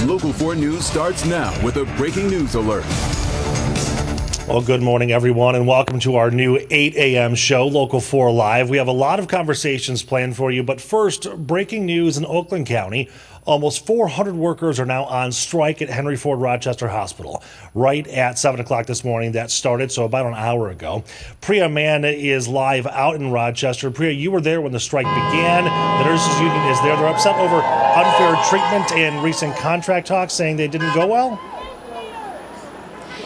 Local 4 News starts now with a breaking news alert. Well, good morning, everyone, and welcome to our new 8 a.m. show, Local 4 Live. We have a lot of conversations planned for you, but first, breaking news in Oakland County. Almost 400 workers are now on strike at Henry Ford Rochester Hospital. Right at 7 o'clock this morning, that started, so about an hour ago. Priya Mann is live out in Rochester. Priya, you were there when the strike began. The nurses union is there. They're upset over unfair treatment and recent contract talks, saying they didn't go well.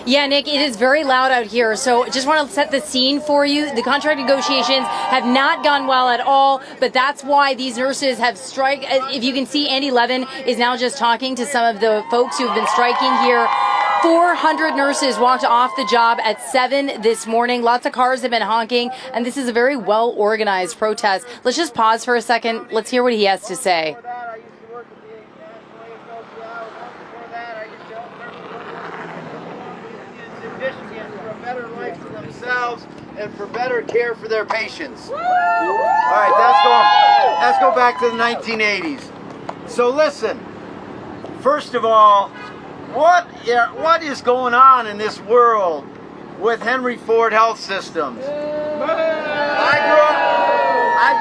Yeah, Nick, it is very loud out here, so just want to set the scene for you. The contract negotiations have not gone well at all, but that's why these nurses have strike. If you can see, Andy Levin is now just talking to some of the folks who have been striking here. 400 nurses walked off the job at 7 this morning. Lots of cars have been honking, and this is a very well-organized protest. Let's just pause for a second. Let's hear what he has to say. And for better care for their patients. All right, let's go back to the 1980s. So listen, first of all, what is going on in this world with Henry Ford Health Systems? I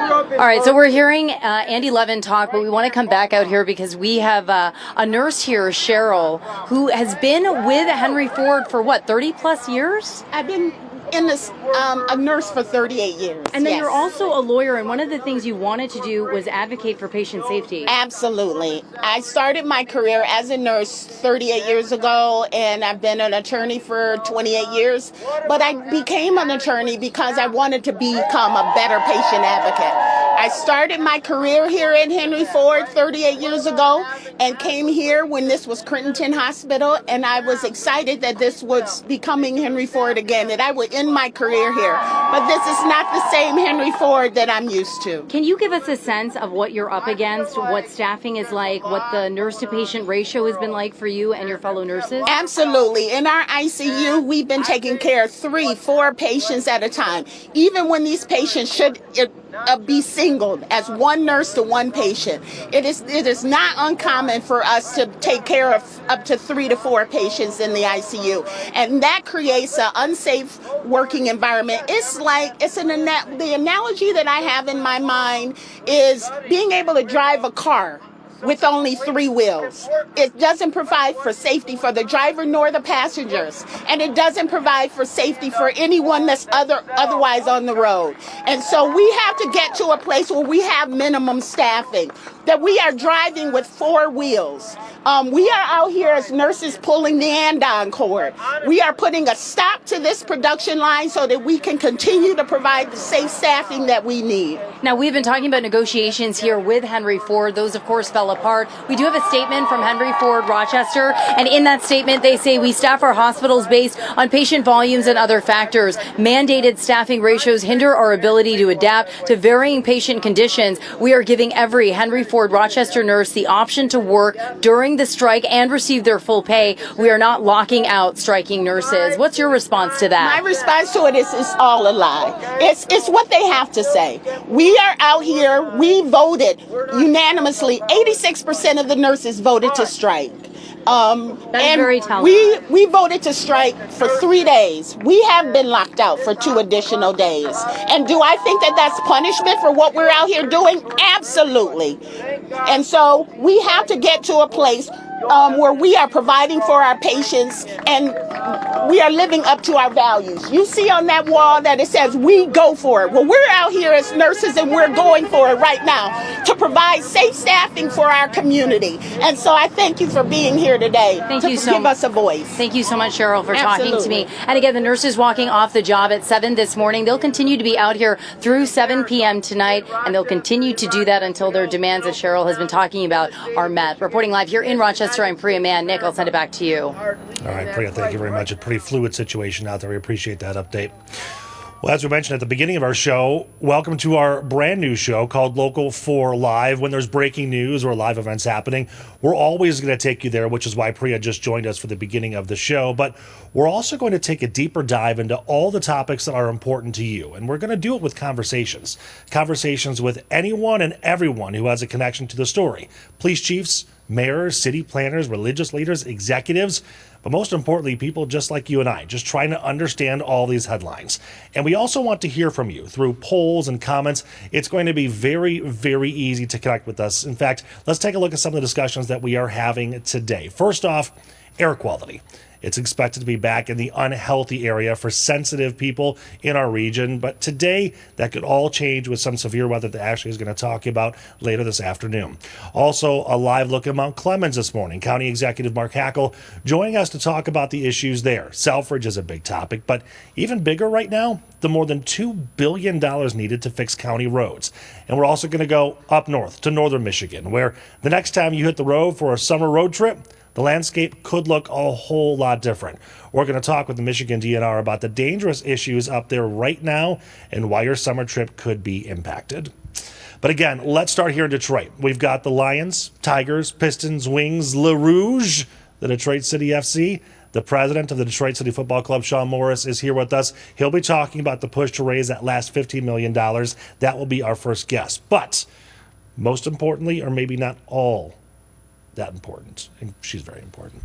grew up in All right, so we're hearing Andy Levin talk, but we want to come back out here because we have a nurse here, Cheryl, who has been with Henry Ford for, 30 plus years? I've been in this a nurse for 38 years. And then yes. You're also a lawyer, and one of the things you wanted to do was advocate for patient safety. Absolutely. I started my career as a nurse 38 years ago, and I've been an attorney for 28 years. But I became an attorney because I wanted to become a better patient advocate. I started my career here at Henry Ford 38 years ago and came here when this was Crittenton Hospital, and I was excited that this was becoming Henry Ford again, that I would end my career here. But this is not the same Henry Ford that I'm used to. Can you give us a sense of what you're up against, what staffing is like, what the nurse-to-patient ratio has been like for you and your fellow nurses? Absolutely. In our ICU, we've been taking care of 3-4 patients at a time, even when these patients should be singled as one nurse to one patient. It is not uncommon for us to take care of up to 3 to 4 patients in the ICU, and that creates an unsafe working environment. The analogy that I have in my mind is being able to drive a car with only 3 wheels. It doesn't provide for safety for the driver nor the passengers, and it doesn't provide for safety for anyone that's otherwise on the road. And so we have to get to a place where we have minimum staffing, that we are driving with 4 wheels. We are out here as nurses pulling the andon cord. We are putting a stop to this production line so that we can continue to provide the safe staffing that we need. Now, we've been talking about negotiations here with Henry Ford. Those, of course, fell apart. We do have a statement from Henry Ford Rochester, and in that statement, they say we staff our hospitals based on patient volumes and other factors. Mandated staffing ratios hinder our ability to adapt to varying patient conditions. We are giving every Henry Ford Rochester nurse the option to work during the strike and receive their full pay. We are not locking out striking nurses. What's your response to that? My response to it is it's all a lie. It's what they have to say. We are out here. We voted unanimously. 86% of the nurses voted to strike. That's very telling. We voted to strike for 3 days. We have been locked out for 2 additional days. And do I think that that's punishment for what we're out here doing? Absolutely. And so we have to get to a place where we are providing for our patients and we are living up to our values. You see on that wall that it says, we go for it. Well, we're out here as nurses and we're going for it right now to provide safe staffing for our community. And so I thank you for being here today to give us a voice. Thank you so much, Cheryl, for talking to me. And again, the nurses walking off the job at 7 this morning, they'll continue to be out here through 7 p.m. tonight, and they'll continue to do that until their demands, as Cheryl has been talking about, are met. Reporting live here in Rochester, I'm Priya Mann. Nick, I'll send it back to you. All right, Priya, thank you very much. A pretty fluid situation out there. We appreciate that update. Well, as we mentioned at the beginning of our show, welcome to our brand new show called Local 4 Live. When there's breaking news or live events happening, we're always going to take you there, which is why Priya just joined us for the beginning of the show. But we're also going to take a deeper dive into all the topics that are important to you. And we're going to do it with conversations with anyone and everyone who has a connection to the story. Police chiefs, mayors, city planners, religious leaders, executives, but most importantly, people just like you and I, just trying to understand all these headlines. And we also want to hear from you through polls and comments. It's going to be very, very easy to connect with us. In fact, let's take a look at some of the discussions that we are having today. First off, air quality. It's expected to be back in the unhealthy area for sensitive people in our region. But today, that could all change with some severe weather that Ashley is going to talk about later this afternoon. Also, a live look at Mount Clemens this morning. County Executive Mark Hackel joining us to talk about the issues there. Selfridge is a big topic, but even bigger right now, the more than $2 billion needed to fix county roads. And we're also going to go up north to northern Michigan, where the next time you hit the road for a summer road trip, the landscape could look a whole lot different. We're going to talk with the Michigan DNR about the dangerous issues up there right now and why your summer trip could be impacted. But again, let's start here in Detroit. We've got the Lions, Tigers, Pistons, Wings, Le Rouge, the Detroit City FC. The president of the Detroit City Football Club, Sean Morris, is here with us. He'll be talking about the push to raise that last $15 million. That will be our first guest. But most importantly, or maybe not all that important. And she's very important.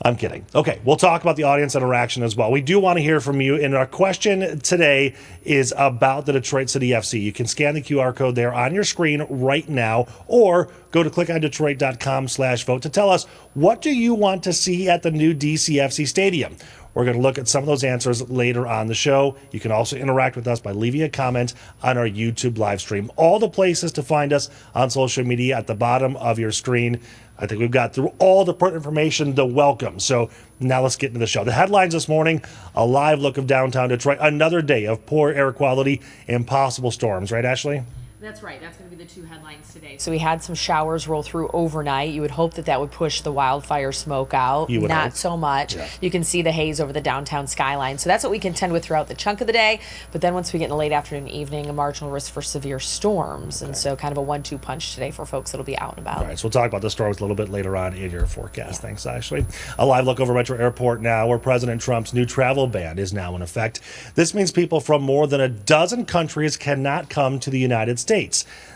I'm kidding. Okay, we'll talk about the audience interaction as well. We do want to hear from you, and our question today is about the Detroit City FC. You can scan the QR code there on your screen right now, or go to clickondetroit.com/vote to tell us, what do you want to see at the new DCFC Stadium? We're going to look at some of those answers later on the show. You can also interact with us by leaving a comment on our YouTube live stream. All the places to find us on social media at the bottom of your screen. I think we've got through all the pertinent information to welcome. So now let's get into the show. The headlines this morning, a live look of downtown Detroit. Another day of poor air quality and possible storms. Right, Ashley? That's right. That's going to be the two headlines today. So we had some showers roll through overnight. You would hope that that would push the wildfire smoke out. You would Not hope. so much. Yeah. You can see the haze over the downtown skyline. So that's what we contend with throughout the chunk of the day. But then once we get in the late afternoon, evening, a marginal risk for severe storms. And so kind of a 1-2 punch today for folks that'll be out and about. All right, so we'll talk about the storms a little bit later on in your forecast. Thanks, Ashley. A live look over Metro Airport now, where President Trump's new travel ban is now in effect. This means people from more than a dozen countries cannot come to the United States.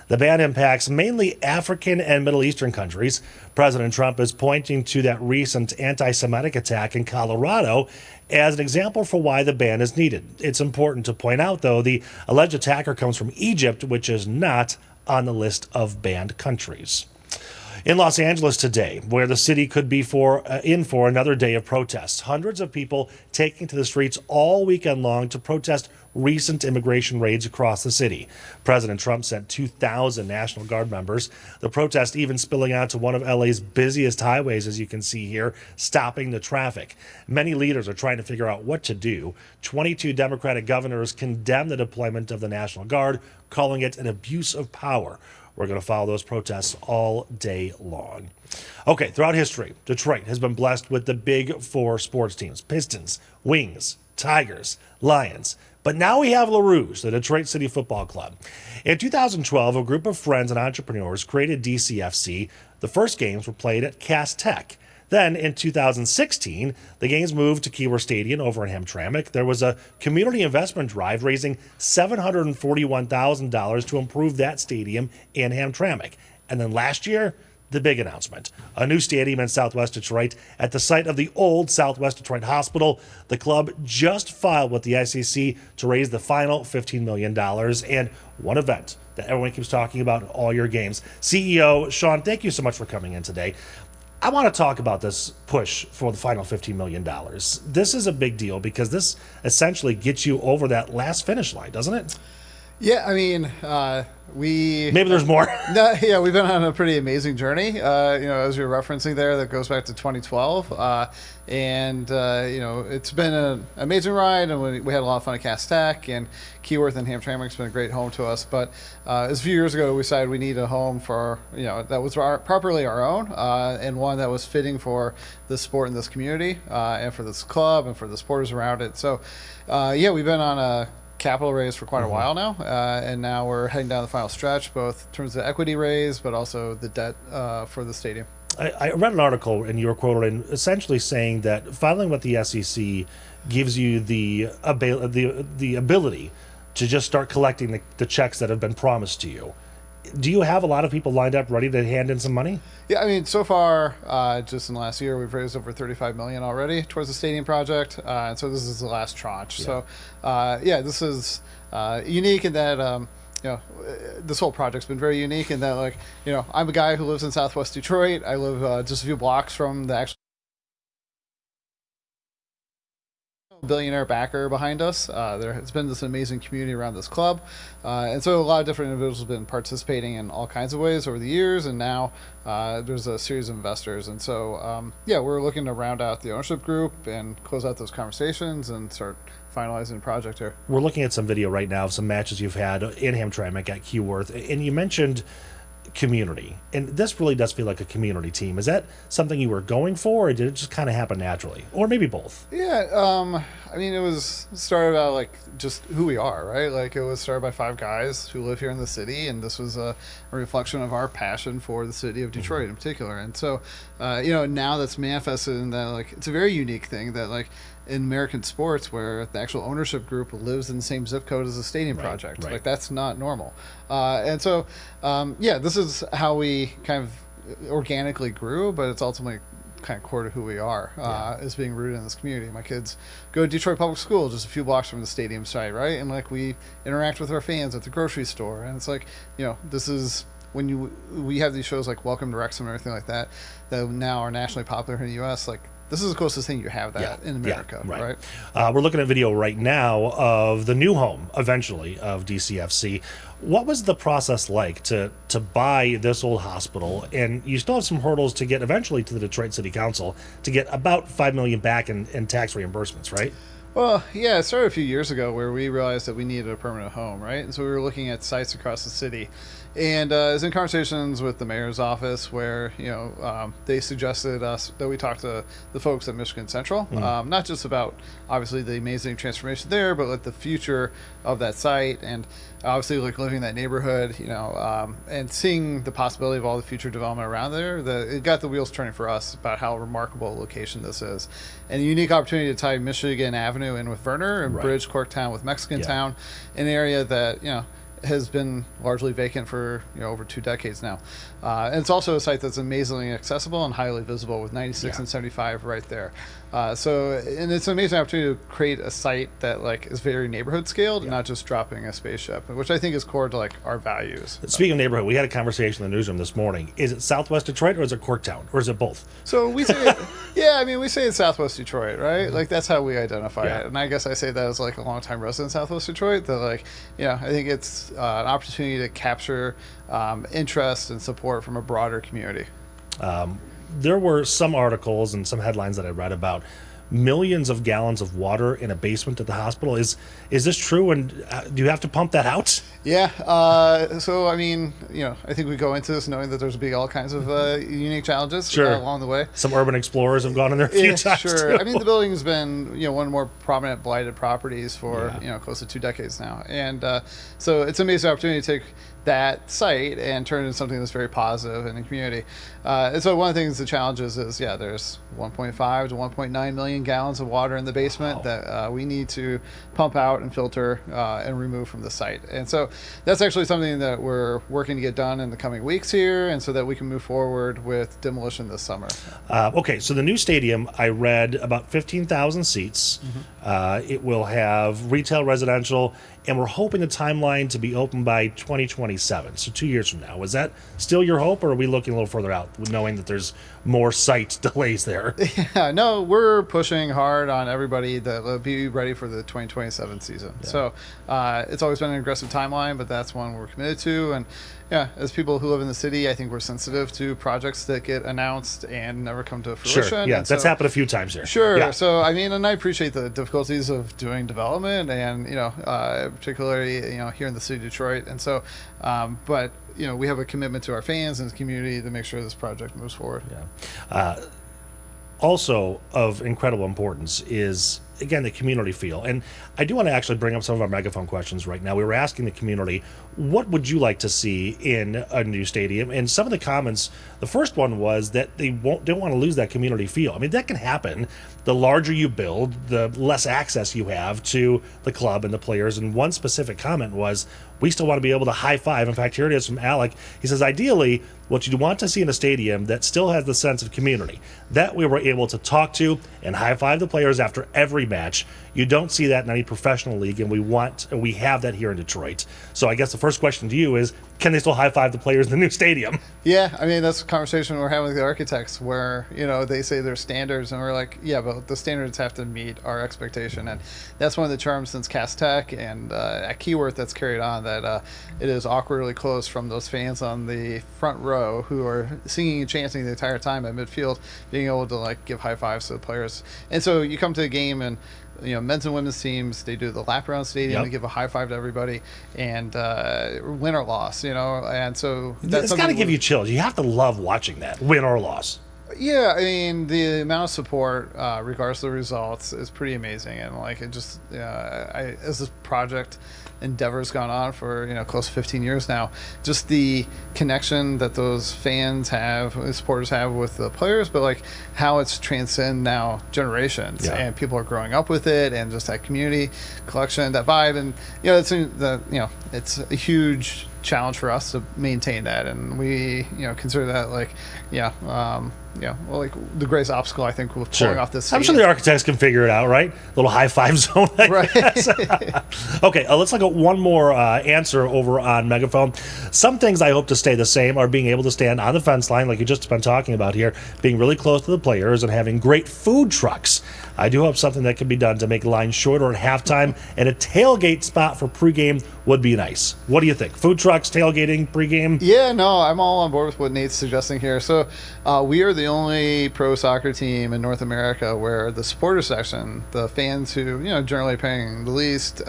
The ban impacts mainly African and Middle Eastern countries. President Trump is pointing to that recent anti-Semitic attack in Colorado as an example for why the ban is needed. It's important to point out, though, the alleged attacker comes from Egypt, which is not on the list of banned countries. In Los Angeles today, where the city could be in for another day of protests. Hundreds of people taking to the streets all weekend long to protest recent immigration raids across the city. President Trump sent 2,000 National Guard members. The protest even spilling out to one of LA's busiest highways, as you can see here, stopping the traffic. Many leaders are trying to figure out what to do. 22 Democratic governors condemned the deployment of the National Guard, calling it an abuse of power. We're going to follow those protests all day long. Okay, throughout history, Detroit has been blessed with the big four sports teams: Pistons, Wings, Tigers, Lions. But now we have Le Rouge, the Detroit City Football Club. In 2012, a group of friends and entrepreneurs created DCFC. The first games were played at Cass Tech. Then in 2016, the games moved to Keyworth Stadium over in Hamtramck. There was a community investment drive raising $741,000 to improve that stadium in Hamtramck. And then last year, the big announcement: a new stadium in Southwest Detroit at the site of the old Southwest Detroit Hospital. The club just filed with the SEC to raise the final $15 million, and one event that everyone keeps talking about in all your games. CEO Sean, thank you so much for coming in today. I want to talk about this push for the final $15 million. This is a big deal because this essentially gets you over that last finish line, doesn't it? Yeah, I mean, Maybe there's more. we've been on a pretty amazing journey. As you're referencing there, that goes back to 2012, it's been an amazing ride, and we had a lot of fun at Cass Tech, and Keyworth and Hamtramck's been a great home to us. But a few years ago, we decided we need a home for that was properly our own, and one that was fitting for this sport in this community, and for this club and for the supporters around it. So, we've been on a capital raise for quite a while now, and now we're heading down the final stretch, both in terms of equity raise, but also the debt for the stadium. I read an article, and you were quoted in essentially saying that filing with the SEC gives you the ability to just start collecting the checks that have been promised to you. Do you have a lot of people lined up ready to hand in some money? Yeah, I mean, so far, just in the last year, we've raised over $35 million already towards the stadium project, and so this is the last tranche. So, this is unique in that. This whole project's been very unique in that, like, I'm a guy who lives in Southwest Detroit. I live just a few blocks from the actual billionaire backer behind us. There has been this amazing community around this club, and so a lot of different individuals have been participating in all kinds of ways over the years, and now there's a series of investors. And so we're looking to round out the ownership group and close out those conversations and start finalizing the project here. We're looking at some video right now of some matches you've had in Hamtramck at Keyworth, and you mentioned community, and this really does feel like a community team. Is that something you were going for, or did it just kind of happen naturally, or maybe both? I mean, it was started out like just who we are, right? Like, it was started by 5 guys who live here in the city, and this was a reflection of our passion for the city of Detroit in particular. And so now that's manifested in that, like, it's a very unique thing that, like, in American sports, where the actual ownership group lives in the same zip code as the stadium project. Like, that's not normal. And so this is how we kind of organically grew, but it's ultimately kind of core to who we are, is being rooted in this community. My kids go to Detroit Public School, just a few blocks from the stadium site, right? And, like, we interact with our fans at the grocery store, and it's like, this is when we have these shows like Welcome to Wrexham and everything like that now are nationally popular in the U.S. Like, this is the closest thing you have that in America, right? We're looking at video right now of the new home, eventually, of DCFC. What was the process like to buy this old hospital? And you still have some hurdles to get eventually to the Detroit City Council to get about $5 million back in tax reimbursements, right? Well, yeah, it started a few years ago where we realized that we needed a permanent home, right? And so we were looking at sites across the city. And I was in conversations with the mayor's office where, they suggested us that we talk to the folks at Michigan Central, not just about, obviously, the amazing transformation there, but like the future of that site, and obviously, like, living in that neighborhood, and seeing the possibility of all the future development around there. It got the wheels turning for us about how remarkable a location this is, and a unique opportunity to tie Michigan Avenue in with Verner and bridge Corktown with Mexican Town, an area that has been largely vacant for over 2 decades now. And it's also a site that's amazingly accessible and highly visible with 96 and 75 right there. And it's an amazing opportunity to create a site that, like, is very neighborhood scaled and not just dropping a spaceship, which I think is core to, like, our values. Speaking of neighborhood, we had a conversation in the newsroom this morning. Is it Southwest Detroit, or is it Corktown, or is it both? So we say, we say it's Southwest Detroit, right? Like, that's how we identify it. And I guess I say that as, like, a longtime resident of Southwest Detroit, that, like, I think it's an opportunity to capture interest and support from a broader community. There were some articles and some headlines that I read about millions of gallons of water in a basement at the hospital. Is this true, and do you have to pump that out? Yeah. So, I mean, I think we go into this knowing that there's be all kinds of unique challenges along the way. Some urban explorers have gone in there a few times. Sure. Too. I mean, the building's been, one of the more prominent blighted properties for, close to 2 decades now. And so it's an amazing opportunity to take that site and turn it into something that's very positive in the community. And so one of the things, the challenges is, there's 1.5 to 1.9 million gallons of water in the basement that we need to pump out and filter and remove from the site. And so that's actually something that we're working to get done in the coming weeks here, and so that we can move forward with demolition this summer. Okay, so the new stadium, I read, about 15,000 seats. It will have retail, residential, and we're hoping the timeline to be open by 2027, so 2 years from now. Is that still your hope, or are we looking a little further out, knowing that there's more site delays there? Yeah, no, we're pushing hard on everybody that be ready for the 2027 season. So it's always been an aggressive timeline, but that's one we're committed to. And as people who live in the city, I think we're sensitive to projects that get announced and never come to fruition. Sure, yeah, and that's happened a few times here. Sure. Yeah. So, I mean, and I appreciate the difficulties of doing development and, particularly, here in the city of Detroit. And so, but, we have a commitment to our fans and the community to make sure this project moves forward. Yeah. Also of incredible importance is again, the community feel. And I do want to actually bring up some of our megaphone questions right now. We were asking the community, what would you like to see in a new stadium? And some of the comments, the first one was that they don't want to lose that community feel. I mean, that can happen. The larger you build, the less access you have to the club and the players. And one specific comment was, we still want to be able to high five. In fact, here it is from Alec. He says, ideally, what you want to see in a stadium that still has the sense of community, that we were able to talk to and high five the players after every match. You don't see that in any professional league, and we have that here in Detroit. So I guess the first question to you is, can they still high five the players in the new stadium? Yeah, I mean, that's a conversation we're having with the architects where, they say there's standards, and we're like, yeah, but the standards have to meet our expectation. And that's one of the charms since Cass Tech and at Keyworth that's carried on, that it is awkwardly close from those fans on the front row who are singing and chanting the entire time at midfield, being able to give high fives to the players. And so you come to the game, and men's and women's teams, they do the lap around stadium, they give a high five to everybody, and win or loss, and so it's got to give you chills. You have to love watching that, win or loss. Yeah, I mean, the amount of support, regardless of the results, is pretty amazing. And it just, as this project endeavor's gone on for close to 15 years now, just the connection that those fans have, the supporters have with the players, but how it's transcend now generations, and people are growing up with it, and just that community collection, that vibe, and it's a huge challenge for us to maintain that, and we consider that the greatest obstacle, I think, with pulling off this stadium. I'm sure the architects can figure it out, right? Little high five zone, right? Okay, let's look at one more answer over on Megaphone. Some things I hope to stay the same are being able to stand on the fence line, like you just been talking about here, being really close to the players, and having great food trucks. I do hope something that can be done to make lines shorter at halftime, and a tailgate spot for pregame would be nice. What do you think? Food trucks, tailgating, pregame? Yeah, no, I'm all on board with what Nate's suggesting here. So we are the only pro soccer team in North America where the supporter section, the fans who generally paying the least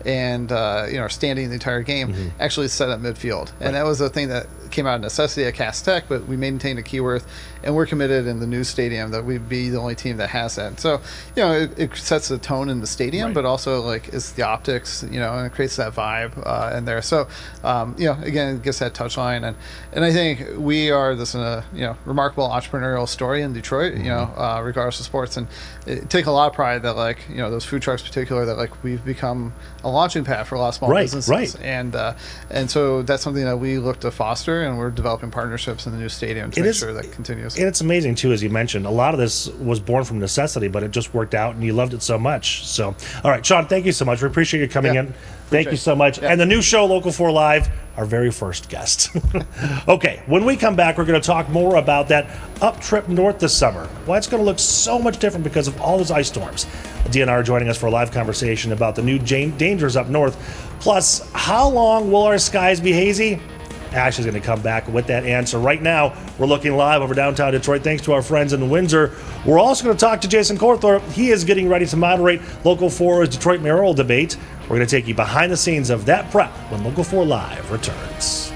and are standing the entire game, actually set at midfield. And that was a thing that came out of necessity at Cass Tech, but we maintained at Keyworth, and we're committed in the new stadium that we'd be the only team that has that. So it sets the tone in the stadium, but also it's the optics, and it creates that vibe in there. So again, it gets that touch line, and I think we are this remarkable entrepreneurial story in Detroit, regardless of sports, and take a lot of pride that those food trucks in particular, that we've become a launching pad for a lot of small businesses, and so that's something that we look to foster, and we're developing partnerships in the new stadium to make sure that continues. And it's amazing too, as you mentioned, a lot of this was born from necessity, but it just worked out, and you loved it so much. So, all right, Sean, thank you so much. We appreciate you coming in. Thank you so much. And the new show, Local 4 Live, our very first guest. Okay, when we come back, we're going to talk more about that up trip north this summer. Why it's going to look so much different because of all those ice storms. DNR are joining us for a live conversation about the new dangers up north. Plus, how long will our skies be hazy? Ash is going to come back with that answer. Right now, we're looking live over downtown Detroit thanks to our friends in Windsor. We're also going to talk to Jason Corthorpe. He is getting ready to moderate Local 4's Detroit Mayoral debate. We're going to take you behind the scenes of that prep when Local 4 Live returns.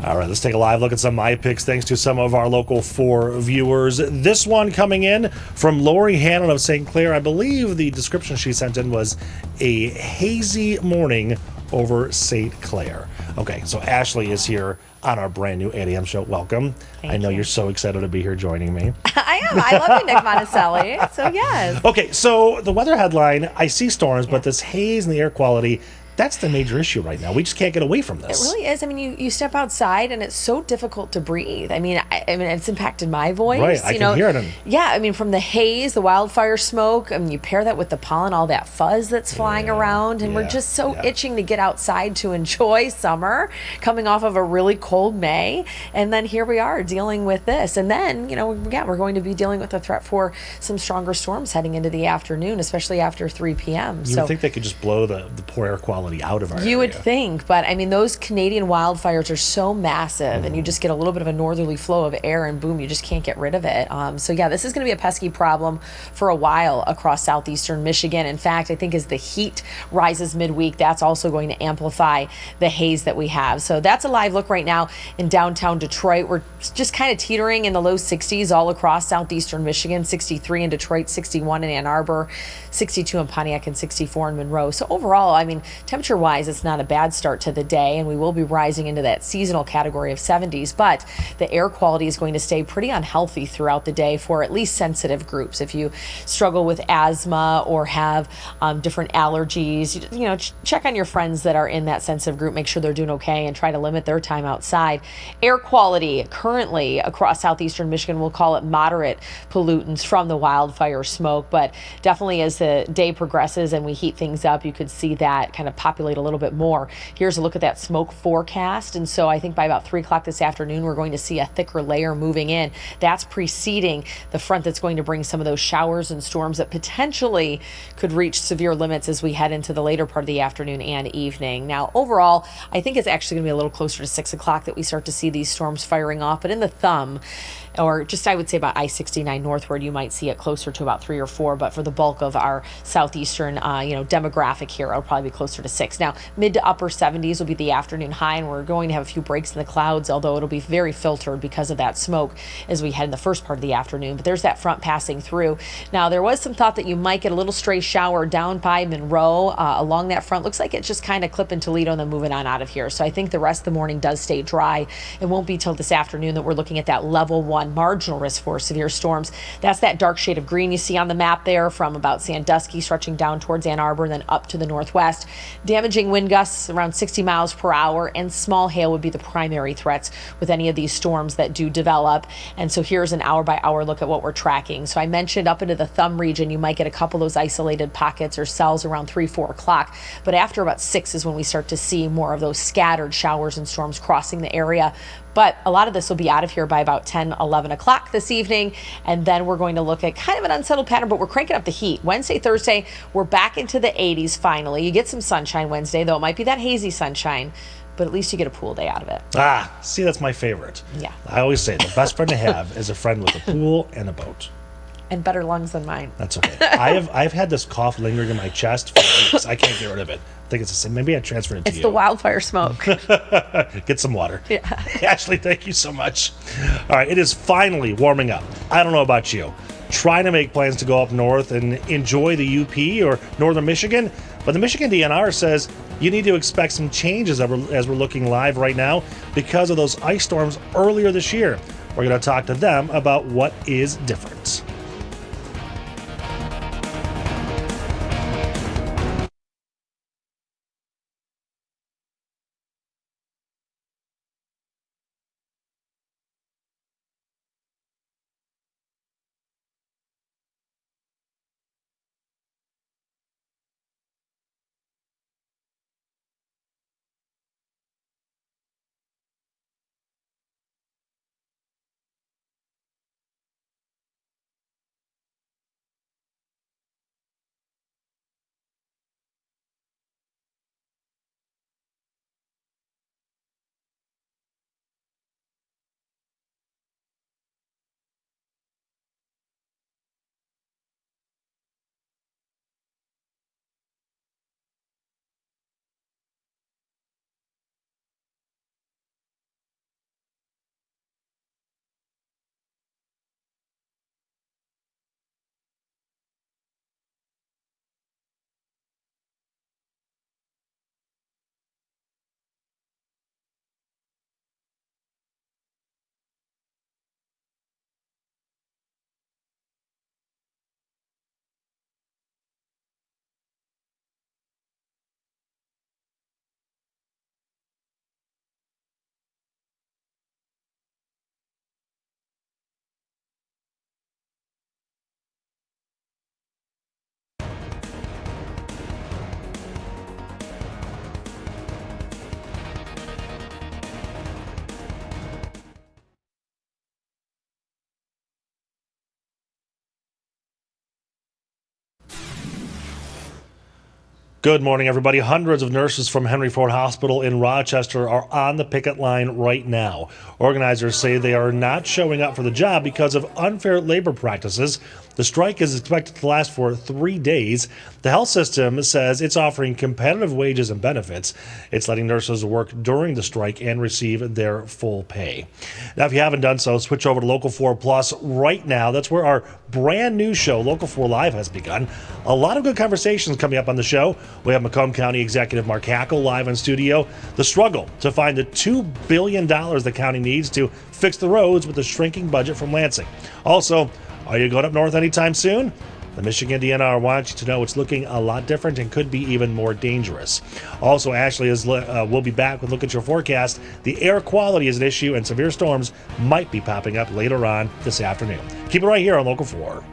All right, let's take a live look at some of my picks thanks to some of our Local 4 viewers. This one coming in from Lori Hannon of St. Clair. I believe the description she sent in was a hazy morning over St. Clair. Okay, so Ashley is here on our brand new 8 a.m. show. Welcome. I know you're so excited to be here joining me. I am. I love you, Nick Monticelli. So, yes. Okay, so the weather headline, I see storms, but this haze and the air quality, that's the major issue right now. We just can't get away from this. It really is. I mean, you step outside and it's so difficult to breathe. I mean, it's impacted my voice. Right, I can hear it. Yeah, I mean, from the haze, the wildfire smoke, I mean, you pair that with the pollen, all that fuzz that's flying around, and we're just so itching to get outside to enjoy summer, coming off of a really cold May, and then here we are dealing with this. And then, we're going to be dealing with a threat for some stronger storms heading into the afternoon, especially after 3 p.m. You would think they could just blow the poor air quality out of our area. You would think, but I mean, those Canadian wildfires are so massive, and you just get a little bit of a northerly flow of air, and boom, you just can't get rid of it. So yeah, this is going to be a pesky problem for a while across southeastern Michigan. In fact, I think as the heat rises midweek, that's also going to amplify the haze that we have. So that's a live look right now in downtown Detroit. We're just kind of teetering in the low 60s all across southeastern Michigan, 63 in Detroit, 61 in Ann Arbor, 62 in Pontiac, and 64 in Monroe. So overall, I mean, temperature-wise, it's not a bad start to the day, and we will be rising into that seasonal category of 70s, but the air quality is going to stay pretty unhealthy throughout the day for at least sensitive groups. If you struggle with asthma or have different allergies, check on your friends that are in that sensitive group, make sure they're doing okay, and try to limit their time outside. Air quality currently across southeastern Michigan, we'll call it moderate pollutants from the wildfire smoke, but definitely as the day progresses and we heat things up, you could see that kind of populate a little bit more. Here's a look at that smoke forecast. And so I think by about 3 o'clock this afternoon, we're going to see a thicker layer moving in. That's preceding the front that's going to bring some of those showers and storms that potentially could reach severe limits as we head into the later part of the afternoon and evening. Now, overall, I think it's actually going to be a little closer to 6 o'clock that we start to see these storms firing off. But in the thumb, or just I would say about I-69 northward, you might see it closer to about 3 or 4. But for the bulk of our southeastern, demographic here, it'll probably be closer to 6. Now, mid to upper 70s will be the afternoon high, and we're going to have a few breaks in the clouds, although it'll be very filtered because of that smoke as we head in the first part of the afternoon. But there's that front passing through. Now, there was some thought that you might get a little stray shower down by Monroe along that front. Looks like it's just kind of clipping Toledo and then moving on out of here. So I think the rest of the morning does stay dry. It won't be till this afternoon that we're looking at that level 1 marginal risk for severe storms. That's that dark shade of green you see on the map there from about Sandusky stretching down towards Ann Arbor and then up to the northwest. Damaging wind gusts around 60 miles per hour, and small hail would be the primary threats with any of these storms that do develop. And so here's an hour by hour look at what we're tracking. So I mentioned up into the thumb region, you might get a couple of those isolated pockets or cells around 3-4 o'clock. But after about 6 is when we start to see more of those scattered showers and storms crossing the area. But a lot of this will be out of here by about 10-11 o'clock this evening. And then we're going to look at kind of an unsettled pattern, but we're cranking up the heat. Wednesday, Thursday, we're back into the 80s finally. You get some sunshine Wednesday, though it might be that hazy sunshine, but at least you get a pool day out of it. See, that's my favorite. Yeah. I always say the best friend to have is a friend with a pool and a boat. And better lungs than mine. That's okay. I've had this cough lingering in my chest for weeks. I can't get rid of it. I think it's the same. Maybe I transferred it to you. It's the wildfire smoke. Get some water. Yeah. Ashley, thank you so much. All right, it is finally warming up. I don't know about you. Trying to make plans to go up north and enjoy the UP or northern Michigan, but the Michigan DNR says you need to expect some changes as we're looking live right now because of those ice storms earlier this year. We're going to talk to them about what is different. Good morning, everybody. Hundreds of nurses from Henry Ford Hospital in Rochester are on the picket line right now. Organizers say they are not showing up for the job because of unfair labor practices. The strike is expected to last for 3 days. The health system says it's offering competitive wages and benefits. It's letting nurses work during the strike and receive their full pay. Now, if you haven't done so, switch over to Local 4 Plus right now. That's where our brand new show, Local 4 Live, has begun. A lot of good conversations coming up on the show. We have Macomb County Executive Mark Hackle live in studio. The struggle to find the $2 billion the county needs to fix the roads with a shrinking budget from Lansing. Also, are you going up north anytime soon? The Michigan DNR wants you to know it's looking a lot different and could be even more dangerous. Also, Ashley will be back with Look at Your Forecast. The air quality is an issue, and severe storms might be popping up later on this afternoon. Keep it right here on Local 4.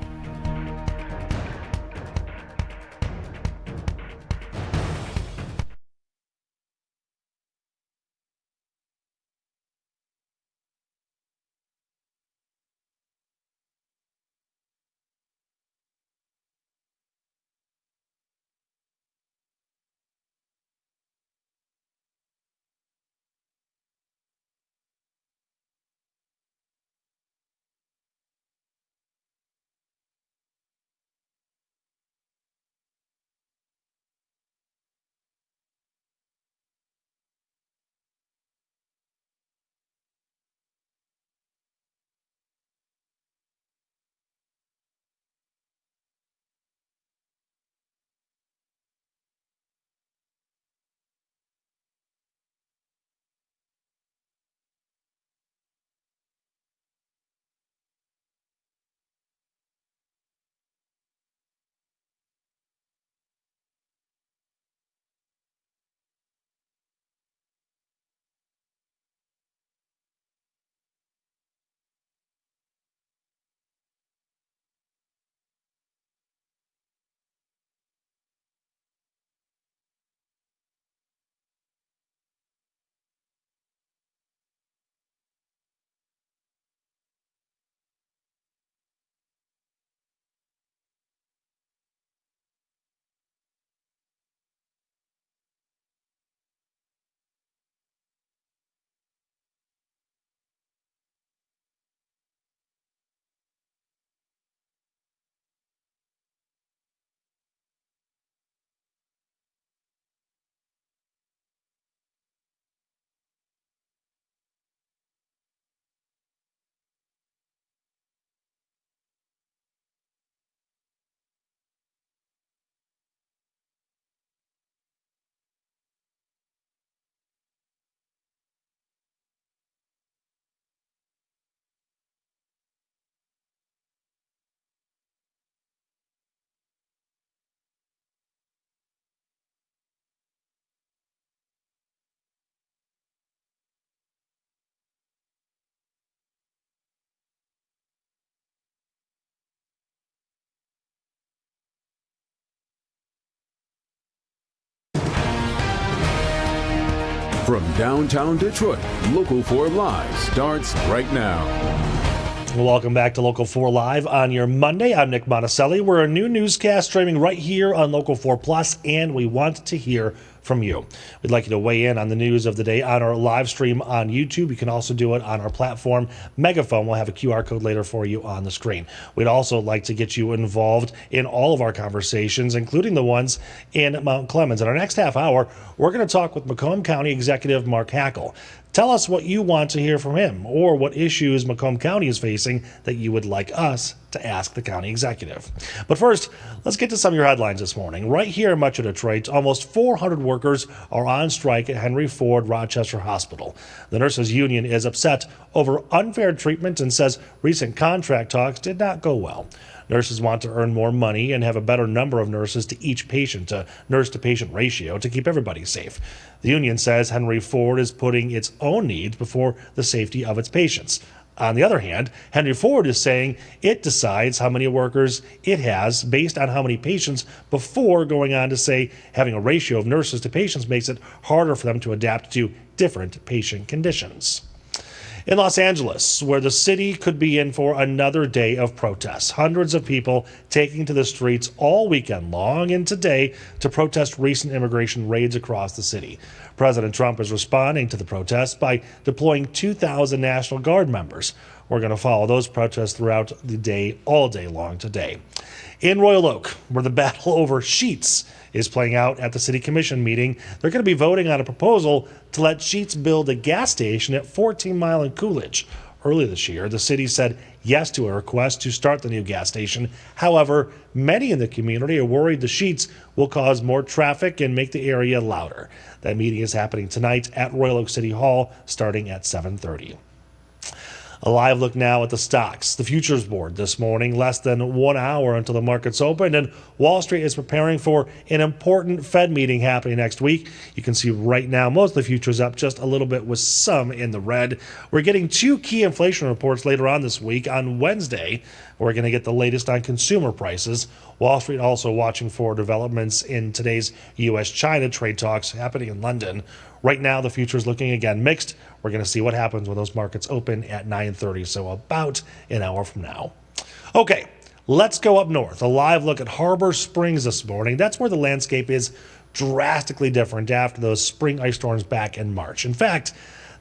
From downtown Detroit, Local 4 Live starts right now. Welcome back to Local 4 Live on your Monday. I'm Nick Monticelli. We're a new newscast streaming right here on Local 4 Plus, and we want to hear from you. We'd like you to weigh in on the news of the day on our live stream on YouTube. You can also do it on our platform, Megaphone. We'll have a QR code later for you on the screen. We'd also like to get you involved in all of our conversations, including the ones in Mount Clemens. In our next half hour, we're going to talk with Macomb County Executive Mark Hackle. Tell us what you want to hear from him, or what issues Macomb County is facing that you would like us to ask the county executive. But first, let's get to some of your headlines this morning. Right here in Metro Detroit, almost 400 workers are on strike at Henry Ford Rochester Hospital. The nurses union is upset over unfair treatment and says recent contract talks did not go well. Nurses want to earn more money and have a better number of nurses to each patient, a nurse-to-patient ratio, to keep everybody safe. The union says Henry Ford is putting its own needs before the safety of its patients. On the other hand, Henry Ford is saying it decides how many workers it has based on how many patients, before going on to say having a ratio of nurses to patients makes it harder for them to adapt to different patient conditions. In Los Angeles, where the city could be in for another day of protests. Hundreds of people taking to the streets all weekend long and today to protest recent immigration raids across the city. President Trump is responding to the protests by deploying 2,000 National Guard members. We're going to follow those protests throughout the day, all day long today. In Royal Oak, where the battle over Sheetz is playing out at the City Commission meeting, they're going to be voting on a proposal to let Sheetz build a gas station at 14 Mile and Coolidge. Earlier this year, the city said yes to a request to start the new gas station. However, many in the community are worried the Sheetz will cause more traffic and make the area louder. That meeting is happening tonight at Royal Oak City Hall starting at 7:30. A live look now at the stocks. The futures board this morning, less than 1 hour until the markets opened, and Wall Street is preparing for an important Fed meeting happening next week. You can see right now most of the futures up just a little bit with some in the red. We're getting 2 key inflation reports later on this week. On Wednesday, we're going to get the latest on consumer prices. Wall Street also watching for developments in today's U.S.-China trade talks happening in London. Right now, the future is looking again mixed. We're going to see what happens when those markets open at 9:30, so about an hour from now. Okay, let's go up north. A live look at Harbor Springs this morning. That's where the landscape is drastically different after those spring ice storms back in March. In fact,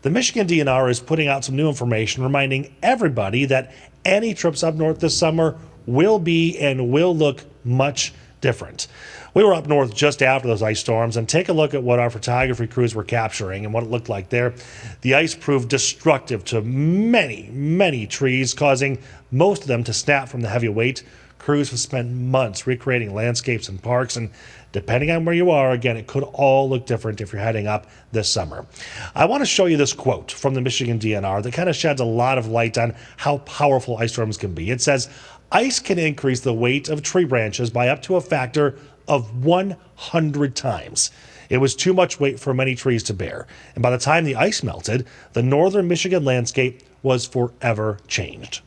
the Michigan DNR is putting out some new information reminding everybody that any trips up north this summer will be and will look much different. We were up north just after those ice storms, and take a look at what our photography crews were capturing and what it looked like there. The ice proved destructive to many, many trees, causing most of them to snap from the heavy weight. Crews have spent months recreating landscapes and parks, and depending on where you are, again, it could all look different if you're heading up this summer. I want to show you this quote from the Michigan DNR that kind of sheds a lot of light on how powerful ice storms can be. It says, ice can increase the weight of tree branches by up to a factor of 100 times. It was too much weight for many trees to bear, and by the time the ice melted, the northern Michigan landscape was forever changed.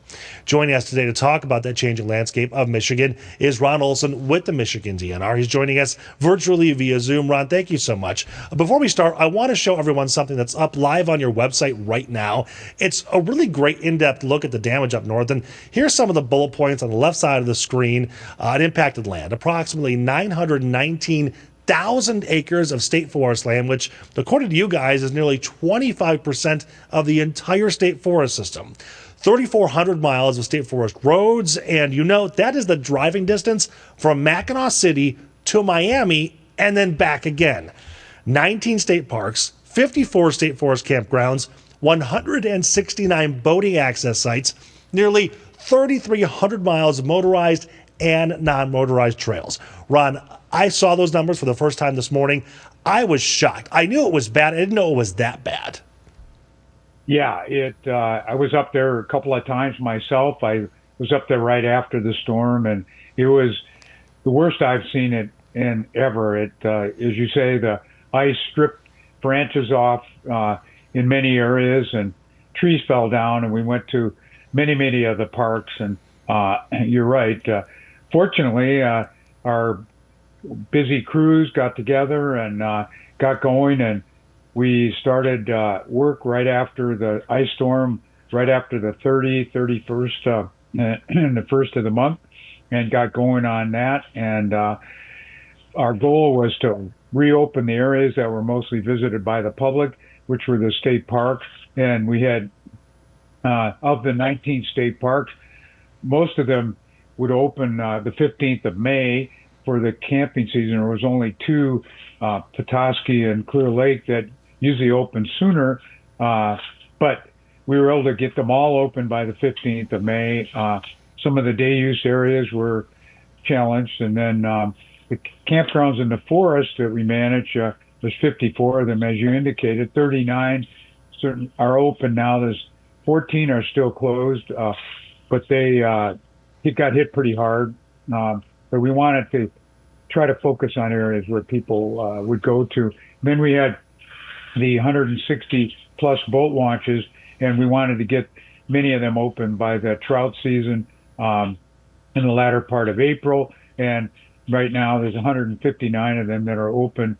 Joining us today to talk about that changing landscape of Michigan is Ron Olson with the Michigan DNR. He's joining us virtually via Zoom. Ron, thank you so much. Before we start, I want to show everyone something that's up live on your website right now. It's a really great in-depth look at the damage up north, and here's some of the bullet points on the left side of the screen. On impacted land, approximately 919,000 acres of state forest land, which, according to you guys, is nearly 25% of the entire state forest system. 3,400 miles of state forest roads, and you know, that is the driving distance from Mackinac City to Miami and then back again. 19 state parks, 54 state forest campgrounds, 169 boating access sites, nearly 3,300 miles of motorized and non-motorized trails. Ron, I saw those numbers for the first time this morning. I was shocked. I knew it was bad. I didn't know it was that bad. Yeah, I was up there a couple of times myself. I was up there right after the storm, and it was the worst I've seen it in ever. As you say, the ice stripped branches off in many areas, and trees fell down, and we went to many of the parks, and you're right. Fortunately, our busy crews got together and got going, and we started work right after the ice storm, right after the 31st, and the first of the month, and got going on that. And our goal was to reopen the areas that were mostly visited by the public, which were the state parks. And we had, of the 19 state parks, most of them would open the 15th of May for the camping season. There was only 2, Petoskey and Clear Lake, that usually open sooner, but we were able to get them all open by the 15th of May. Some of the day use areas were challenged, and then the campgrounds in the forest that we manage, there's 54 of them, as you indicated. 39 are open now. There's 14 are still closed, but it got hit pretty hard. But we wanted to try to focus on areas where people would go to. And then we had the 160 plus boat launches, and we wanted to get many of them open by the trout season in the latter part of April. And right now there's 159 of them that are open.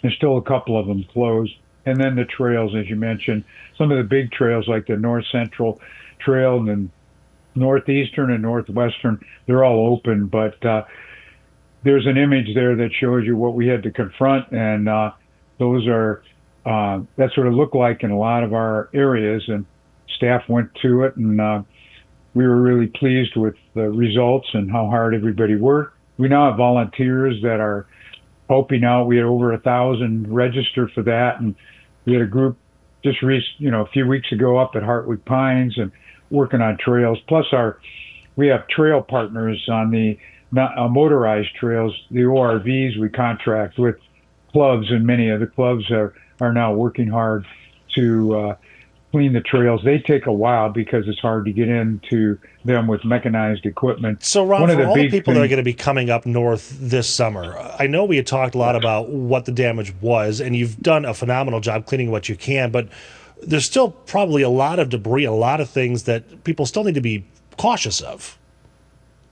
There's still a couple of them closed. and then the trails, as you mentioned, some of the big trails like the North Central Trail and the Northeastern and Northwestern, they're all open, but there's an image there that shows you what we had to confront, and those are that's what it looked like in a lot of our areas, and staff went to it, and we were really pleased with the results and how hard everybody worked. We now have volunteers that are helping out. We had over 1,000 registered for that, and we had a group just a few weeks ago up at Hartwick Pines and working on trails. Plus, we have trail partners on the motorized trails, the ORVs. We contract with clubs, and many of the clubs are now working hard to clean the trails. They take a while because it's hard to get into them with mechanized equipment. So, Ron, for all the people that are going to be coming up north this summer, I know we had talked a lot about what the damage was, and you've done a phenomenal job cleaning what you can, but there's still probably a lot of debris, a lot of things that people still need to be cautious of.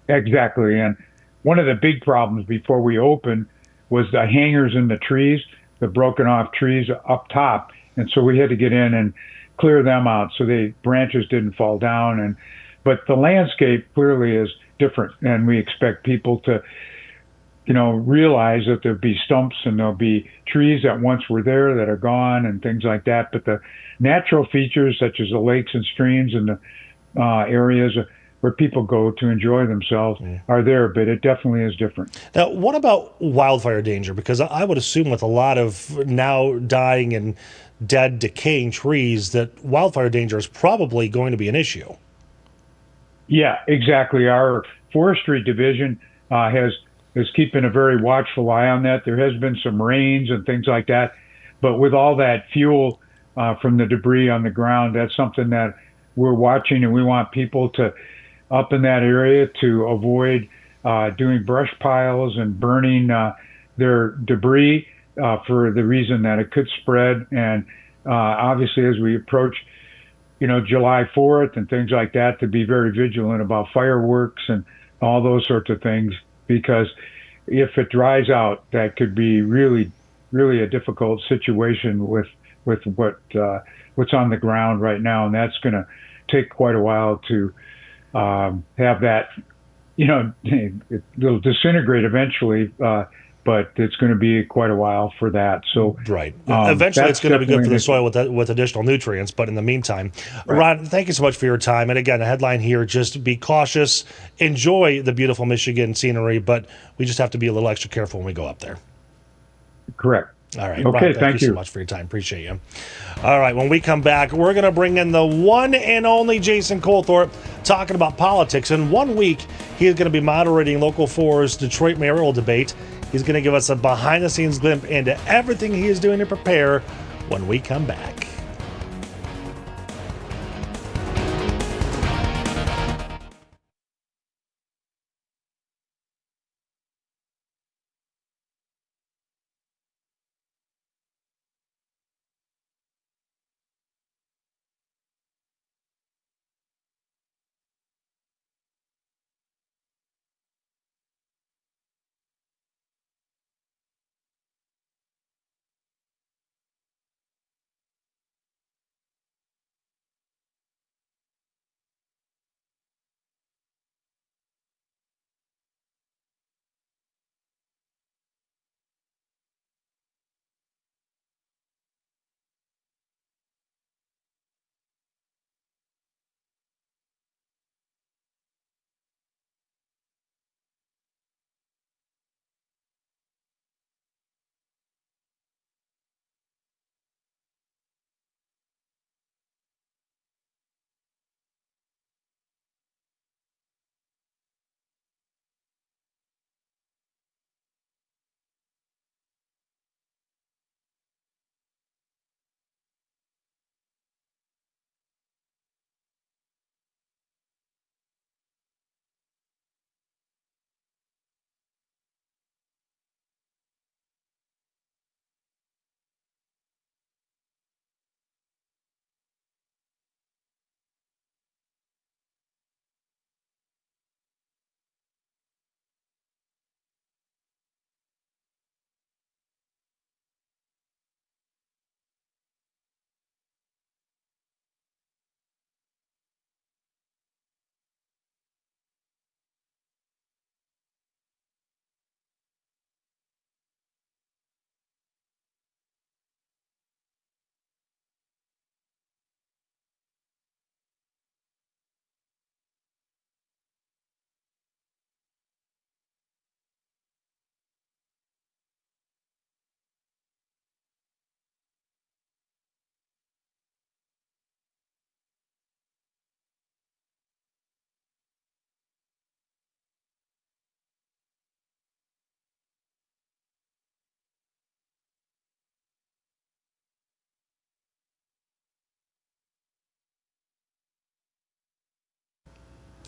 Exactly. And one of the big problems before we opened was the hangers in the trees, the broken off trees up top. And so we had to get in and clear them out so the branches didn't fall down. But the landscape clearly is different, and we expect people to realize that there'll be stumps and there'll be trees that once were there that are gone and things like that. But the natural features such as the lakes and streams and the areas where people go to enjoy themselves are there, but it definitely is different. Now, what about wildfire danger? Because I would assume with a lot of now dying and dead, decaying trees that wildfire danger is probably going to be an issue. Yeah, exactly. Our forestry division is keeping a very watchful eye on that. There has been some rains and things like that, but with all that fuel from the debris on the ground, that's something that we're watching, and we want people to up in that area to avoid doing brush piles and burning their debris for the reason that it could spread. And obviously, as we approach July 4th and things like that, to be very vigilant about fireworks and all those sorts of things, because if it dries out, that could be really, really a difficult situation with what's on the ground right now, and that's going to take quite a while to have that. It'll disintegrate eventually, but it's going to be quite a while for that. So right, eventually it's going to be good for the soil with additional nutrients. But in the meantime, right. Ron, thank you so much for your time. And again, a headline here: just be cautious, enjoy the beautiful Michigan scenery, but we just have to be a little extra careful when we go up there. Correct. All right. Okay. Ron, thank you so much for your time. Appreciate you. All right. When we come back, we're going to bring in the one and only Jason Colthorpe talking about politics. In 1 week, he is going to be moderating Local 4's Detroit mayoral debate. He's going to give us a behind-the-scenes glimpse into everything he is doing to prepare when we come back.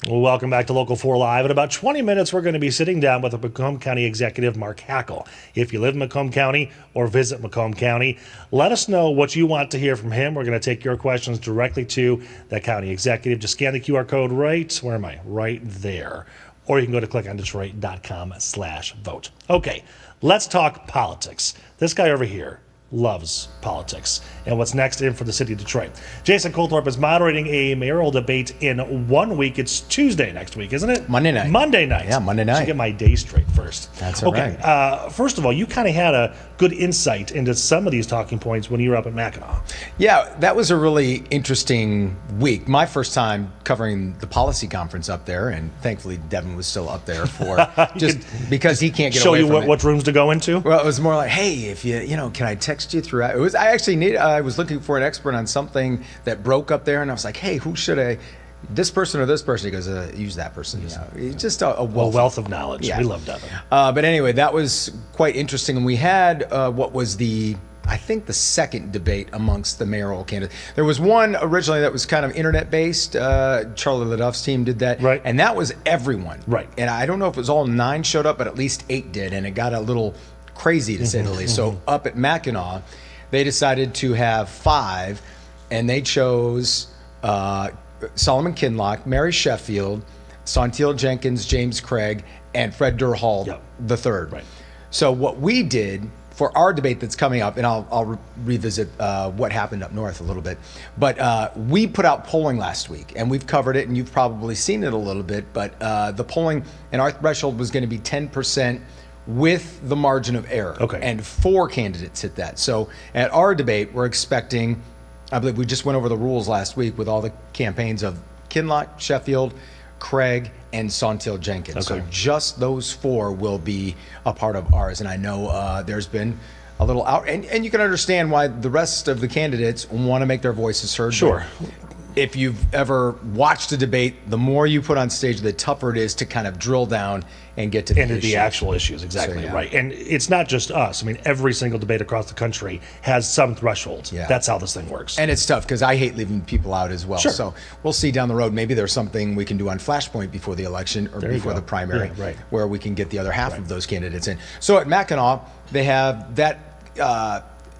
Well, welcome back to Local 4 Live. In about 20 minutes, we're going to be sitting down with the Macomb County Executive, Mark Hackle. If you live in Macomb County or visit Macomb County, let us know what you want to hear from him. We're going to take your questions directly to the county executive. Just scan the QR code right there. Or you can go to clickondetroit.com/vote. Okay, let's talk politics. This guy over here loves politics and what's next in for the city of Detroit. Jason Colthorpe is moderating a mayoral debate in 1 week. It's Tuesday next week, isn't it? Monday night. Yeah, Monday night. I should get my day straight first. That's all okay. right. First of all, you kind of had a good insight into some of these talking points when you were up at Mackinac. Yeah, that was a really interesting week. My first time covering the policy conference up there, and thankfully Devin was still up there for just because he can't get show away you from it. what rooms to go into. Well, it was more like, hey, if can I text you through? It was. I was looking for an expert on something that broke up there, and I was like, hey, who should I? This person or this person? He goes, use that person. He's just a wealth of knowledge. Yeah. We love Devin. But anyway, that was quite interesting, and we had what was I think the second debate amongst the mayoral candidates. There was one originally that was kind of internet-based. Charlie LaDuff's team did that. Right. And that was everyone. Right. And I don't know if it was all 9 showed up, but at least 8 did, and it got a little crazy, to say the least. So up at Mackinac, they decided to have 5, and they chose Solomon Kinlock, Mary Sheffield, Santil Jenkins, James Craig, and Fred Durhall III. Right. So what we did for our debate that's coming up, and I'll revisit what happened up north a little bit, but we put out polling last week, and we've covered it, and you've probably seen it a little bit, but the polling, and our threshold was going to be 10% with the margin of error. Okay. And 4 candidates hit that. So at our debate, we're expecting, I believe we just went over the rules last week with all the campaigns of Kinlock, Sheffield, Craig, and Santil Jenkins. Okay. So just those 4 will be a part of ours. And I know there's been a little out, and you can understand why the rest of the candidates want to make their voices heard. Sure. If you've ever watched a debate, the more you put on stage, the tougher it is to kind of drill down and get to the issues. The actual issues, exactly. So, yeah. Right. And it's not just us. I mean, every single debate across the country has some thresholds. Yeah. That's how this thing works. And it's tough because I hate leaving people out as well. Sure. So we'll see down the road. Maybe there's something we can do on Flashpoint before the election or There you before go. the primary, Yeah, right. where we can get the other half of those candidates in. So at Mackinac, they have that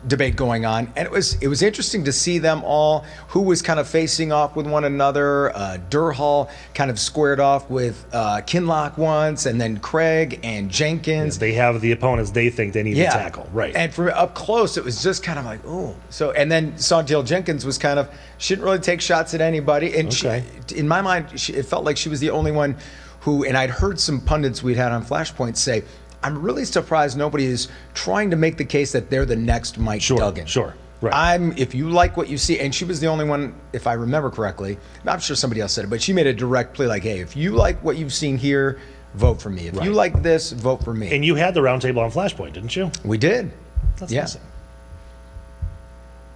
debate going on, and it was interesting to see them all, who was kind of facing off with one another. Durhall kind of squared off with Kinlock once, and then Craig and Jenkins. They have the opponents they think they need to tackle. Right. And from up close, it was just kind of like, oh. So, and then Santil Jenkins was kind of, she didn't really take shots at anybody. And Okay. she, in my mind, it felt like she was the only one who, and I'd heard some pundits we'd had on Flashpoint say, I'm really surprised nobody is trying to make the case that they're the next Mike Duggan. Sure. Right. If you like what you see, and she was the only one, if I remember correctly, I'm sure somebody else said it, but she made a direct plea like, hey, if you like what you've seen here, vote for me. If you like this, vote for me. And you had the roundtable on Flashpoint, didn't you? We did. That's yeah. awesome.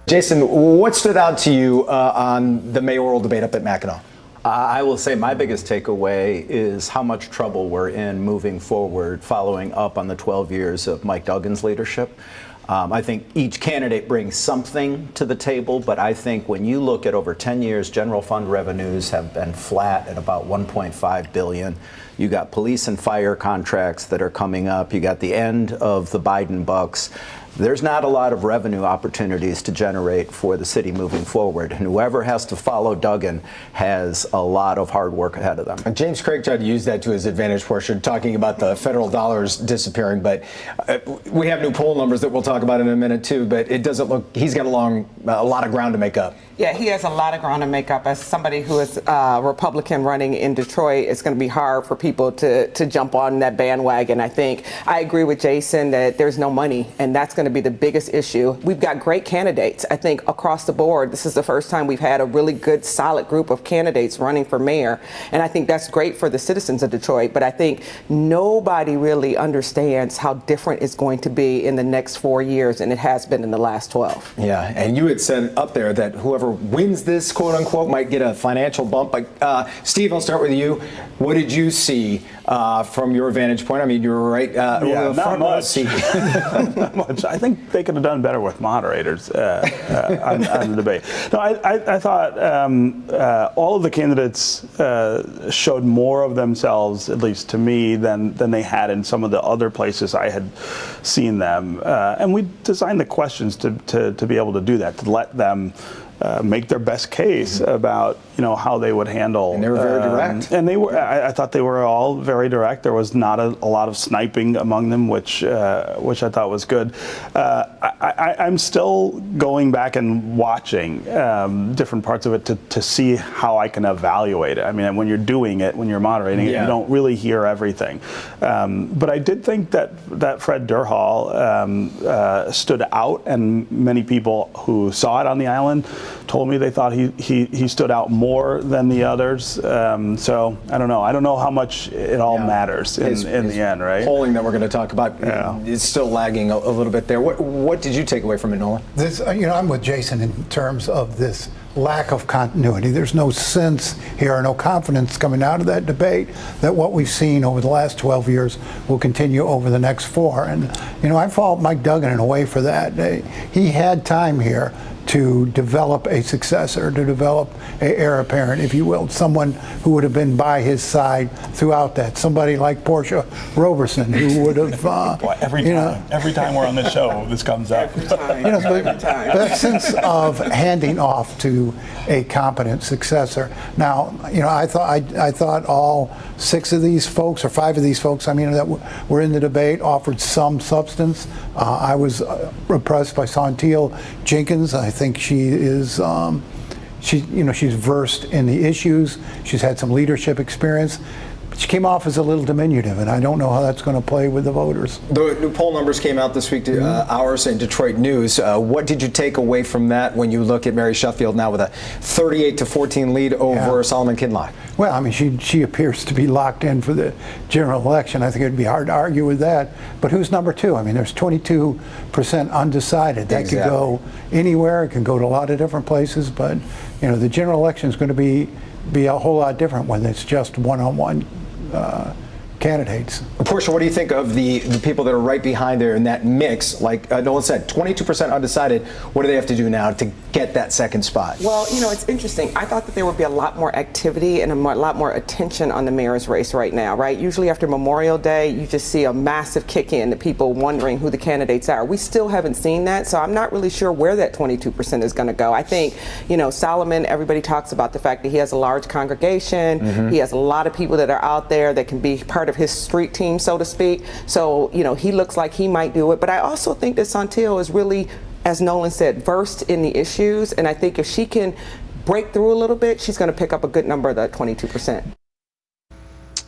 Jason, what stood out to you on the mayoral debate up at Mackinac? I will say my biggest takeaway is how much trouble we're in moving forward, following up on the 12 years of Mike Duggan's leadership. I think each candidate brings something to the table, but I think when you look at over 10 years, general fund revenues have been flat at about $1.5 billion. You got police and fire contracts that are coming up. You got the end of the Biden bucks. There's not a lot of revenue opportunities to generate for the city moving forward. And whoever has to follow Duggan has a lot of hard work ahead of them. James Craig tried to use that to his advantage, Portia, talking about the federal dollars disappearing. But we have new poll numbers that we'll talk about in a minute, too. But it doesn't look, he's got a lot of ground to make up. Yeah, he has a lot of ground to make up. As somebody who is a Republican running in Detroit, it's going to be hard for people to jump on that bandwagon. I agree with Jason that there's no money, and that's going to be the biggest issue. We've got great candidates, I think, across the board. This is the first time we've had a really good, solid group of candidates running for mayor, and I think that's great for the citizens of Detroit. But I think nobody really understands how different it's going to be in the next 4 years than it has been in the last 12. Yeah, and you had said up there that whoever wins this, quote unquote, might get a financial bump. Steve, I'll start with you. What did you see see from your vantage point? I mean, you're right. Not much. Not much. I think they could have done better with moderators on the debate. No, I thought all of the candidates showed more of themselves, at least to me, than they had in some of the other places I had seen them. And we designed the questions to be able to do that, to let them make their best case about how they would handle. And they were very direct. And they were. I thought they were all very direct. There was not a lot of sniping among them, which I thought was good. I'm still going back and watching different parts of it to see how I can evaluate it. I mean, when you're doing it, when you're moderating it, you don't really hear everything. But I did think that Fred Durhal stood out, and many people who saw it on the island told me they thought he stood out more than the others. So I don't know. I don't know how much it all matters in the end, right? Polling that we're going to talk about is still lagging a little bit there. What did you take away from it, Nolan? This, I'm with Jason in terms of this lack of continuity. There's no sense here, no confidence coming out of that debate that what we've seen over the last 12 years will continue over the next 4. And, I fault Mike Duggan in a way for that. He had time here to develop a successor, to develop an heir apparent, if you will, someone who would have been by his side throughout that. Somebody like Portia Roberson, who would have. Every time we're on the show, this comes up. That sense of handing off to a competent successor. Now, I thought all 6 of these folks, or 5 of these folks, that were in the debate, offered some substance. I was impressed by Santil Jenkins. I think she is, she's versed in the issues. She's had some leadership experience. She came off as a little diminutive, and I don't know how that's going to play with the voters. The new poll numbers came out this week, ours in Detroit News. What did you take away from that when you look at Mary Sheffield now with a 38-14 lead over Solomon Kinloch? Well, she appears to be locked in for the general election. I think it'd be hard to argue with that. But who's number 2? There's 22% undecided. That could go anywhere. It can go to a lot of different places. But the general election is going to be a whole lot different when it's just one-on-one candidates. Portia, what do you think of the people that are right behind there in that mix? Like Nolan said, 22% undecided. What do they have to do now to get that second spot? Well, it's interesting. I thought that there would be a lot more activity and a lot more attention on the mayor's race right now, right? Usually after Memorial Day, you just see a massive kick in to people wondering who the candidates are. We still haven't seen that, so I'm not really sure where that 22% is going to go. I think, Solomon, everybody talks about the fact that he has a large congregation. He has a lot of people that are out there that can be part of his street team, so to speak. So, he looks like he might do it. But I also think that Santil is really, as Nolan said, versed in the issues. And I think if she can break through a little bit, she's going to pick up a good number of that 22%.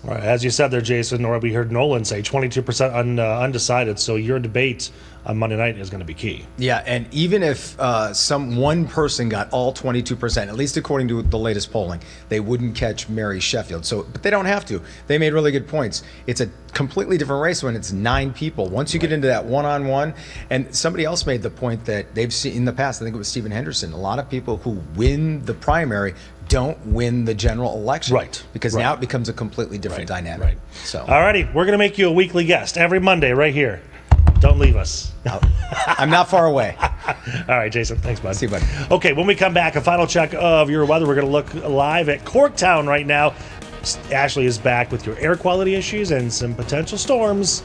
All right, as you said there, Jason, or we heard Nolan say 22% undecided. So your debate on Monday night is going to be key. Yeah, and even if one person got all 22%, at least according to the latest polling, they wouldn't catch Mary Sheffield. But they don't have to. They made really good points. It's a completely different race when it's 9 people. Once you get into that one-on-one, and somebody else made the point that they've seen in the past, I think it was Stephen Henderson, a lot of people who win the primary don't win the general election. Right. Because now it becomes a completely different dynamic. Right. So. All righty, we're going to make you a weekly guest every Monday right here. Don't leave us. I'm not far away. All right, Jason. Thanks, bud. See you, buddy. Okay, when we come back, a final check of your weather. We're going to look live at Corktown right now. Ashley is back with your air quality issues and some potential storms.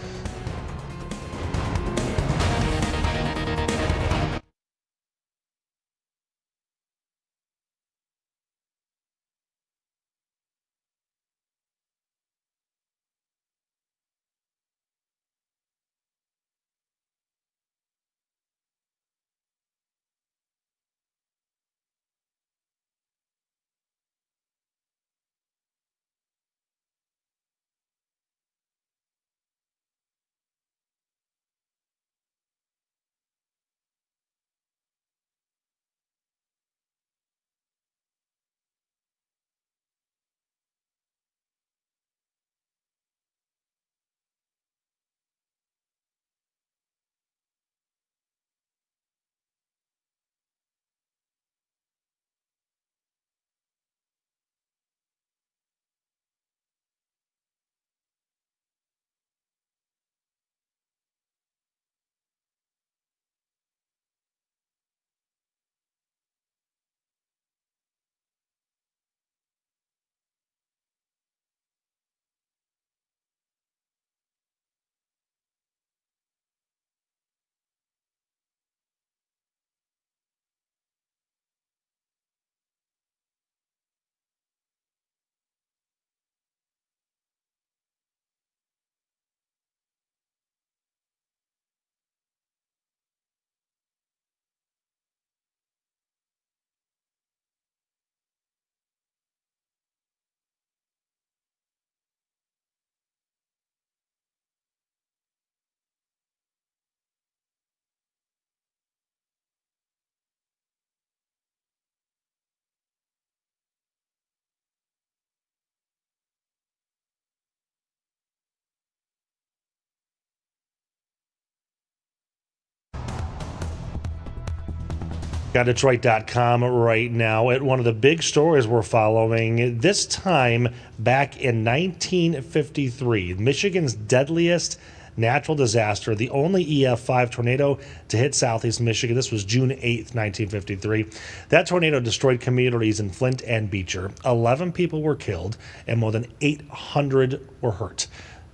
Got Detroit.com right now at one of the big stories we're following. This time back in 1953, Michigan's deadliest natural disaster, the only EF5 tornado to hit southeast Michigan. This was June 8th, 1953. That tornado destroyed communities in Flint and Beecher. 11 people were killed and more than 800 were hurt.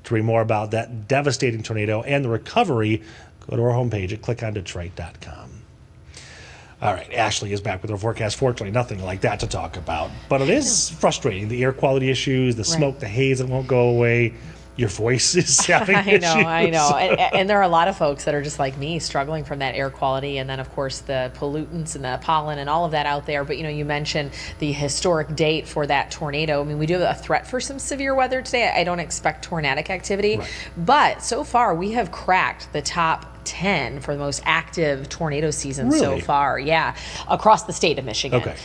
To read more about that devastating tornado and the recovery, go to our homepage at clickondetroit.com. All right, Ashley is back with our forecast. Fortunately, nothing like that to talk about. But it is frustrating. The air quality issues, the smoke, the haze that won't go away. Your voice is having issues. I know. And there are a lot of folks that are just like me, struggling from that air quality. And then, of course, the pollutants and the pollen and all of that out there. But, you mentioned the historic date for that tornado. I mean, we do have a threat for some severe weather today. I don't expect tornadic activity. Right. But so far, we have cracked the top 10 for the most active tornado season so far. Yeah, across the state of Michigan. Okay.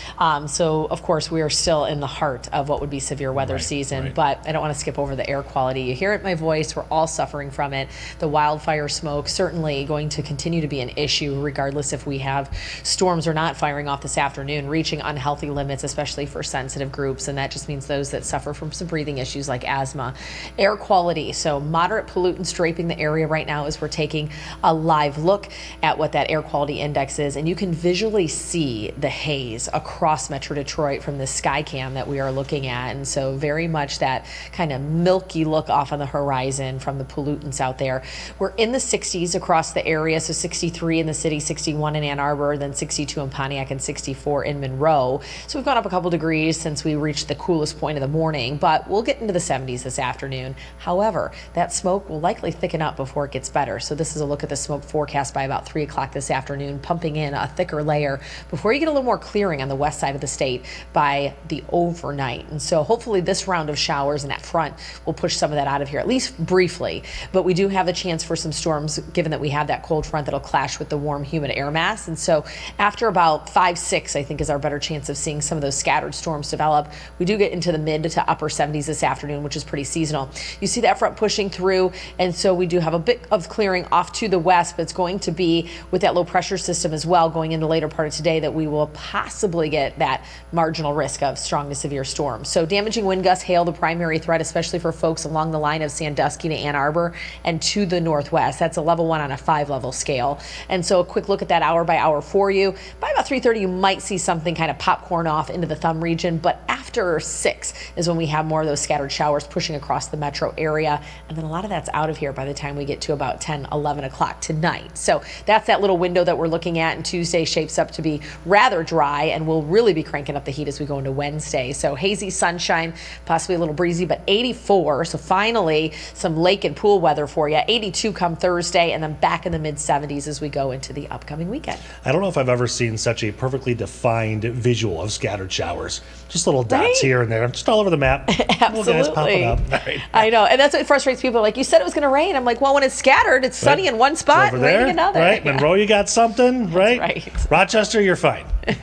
So, of course, we are still in the heart of what would be severe weather season. But I don't want to skip over the air quality. You hear it in my voice. We're all suffering from it. The wildfire smoke certainly going to continue to be an issue, regardless if we have storms or not firing off this afternoon, reaching unhealthy limits, especially for sensitive groups. And that just means those that suffer from some breathing issues like asthma. Air quality. So moderate pollutants draping the area right now as we're taking a live look at what that air quality index is, and you can visually see the haze across Metro Detroit from the sky cam that we are looking at. And so very much that kind of milky look off on the horizon from the pollutants out there. We're in the 60s across the area, so 63 in the city, 61 in Ann Arbor, then 62 in Pontiac, and 64 in Monroe. So we've gone up a couple degrees since we reached the coolest point of the morning, but we'll get into the 70s this afternoon. However, that smoke will likely thicken up before it gets better. So this is a look at the smoke forecast by about 3 o'clock this afternoon, pumping in a thicker layer before you get a little more clearing on the west side of the state by the overnight. And so hopefully this round of showers and that front will push some of that out of here, at least briefly. But we do have a chance for some storms, given that we have that cold front that'll clash with the warm, humid air mass. And so after about 5, 6, I think is our better chance of seeing some of those scattered storms develop. We do get into the mid to upper 70s this afternoon, which is pretty seasonal. You see that front pushing through, and so we do have a bit of clearing off to the west, but it's going to be with that low pressure system as well going into the later part of today that we will possibly get that marginal risk of strong to severe storms. So damaging wind gusts, hail, the primary threat, especially for folks along the line of Sandusky to Ann Arbor and to the northwest. That's a level 1 on a 5-level scale. And so a quick look at that hour by hour for you. By about 3:30, you might see something kind of popcorn off into the thumb region, but after 6 is when we have more of those scattered showers pushing across the metro area. And then a lot of that's out of here by the time we get to about 10, 11 o'clock tonight. So that's that little window that we're looking at, and Tuesday shapes up to be rather dry, and we'll really be cranking up the heat as we go into Wednesday. So hazy sunshine, possibly a little breezy, but 84. So finally some lake and pool weather for you. 82 come Thursday, and then back in the mid 70s as we go into the upcoming weekend. I don't know if I've ever seen such a perfectly defined visual of scattered showers. Just little dots here and there, just all over the map. Absolutely. Little guys popping up. Right. I know, and that's what frustrates people. Like, you said it was going to rain. I'm like, well, when it's scattered, it's sunny in one spot and raining another. Right, Yeah. Monroe, you got something, right? Right. Rochester, you're fine. All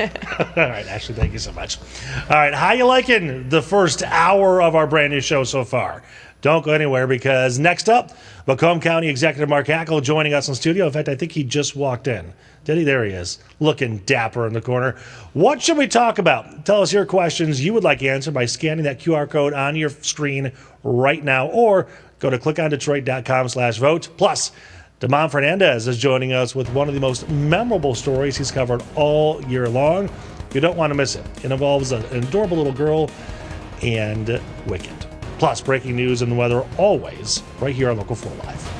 right, Ashley, thank you so much. All right, how you liking the first hour of our brand new show so far? Don't go anywhere, because next up, Macomb County Executive Mark Hackle joining us in studio. In fact, I think he just walked in. Did he? There he is, looking dapper in the corner. What should we talk about? Tell us your questions you would like answered by scanning that QR code on your screen right now, or go to clickondetroit.com/vote. Plus, Damon Fernandez is joining us with one of the most memorable stories he's covered all year long. You don't want to miss it. It involves an adorable little girl and Wicked. Plus, breaking news and weather always right here on Local 4 Live.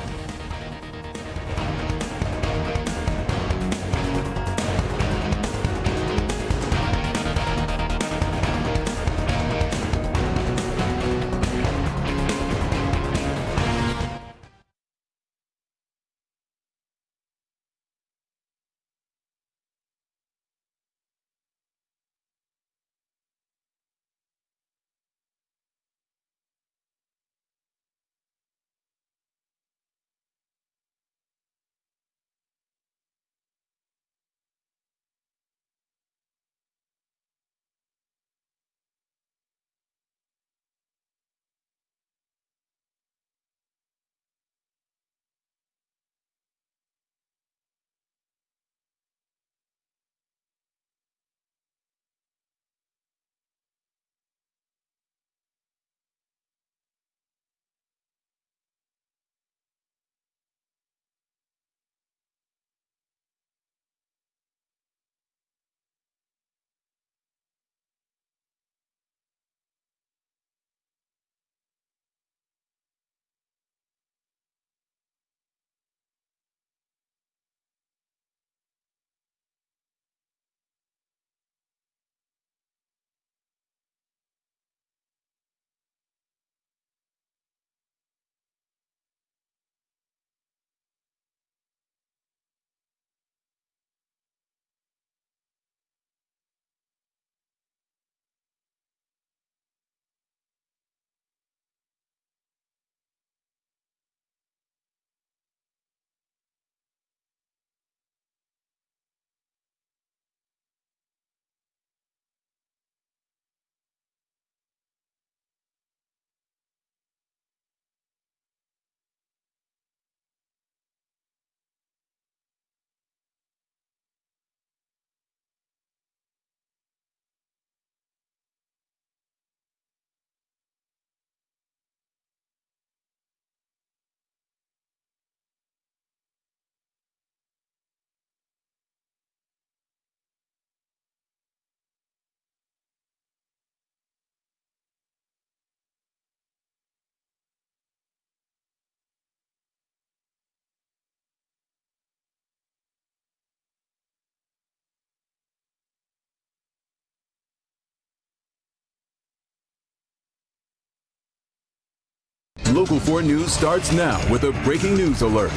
Local 4 News starts now with a breaking news alert.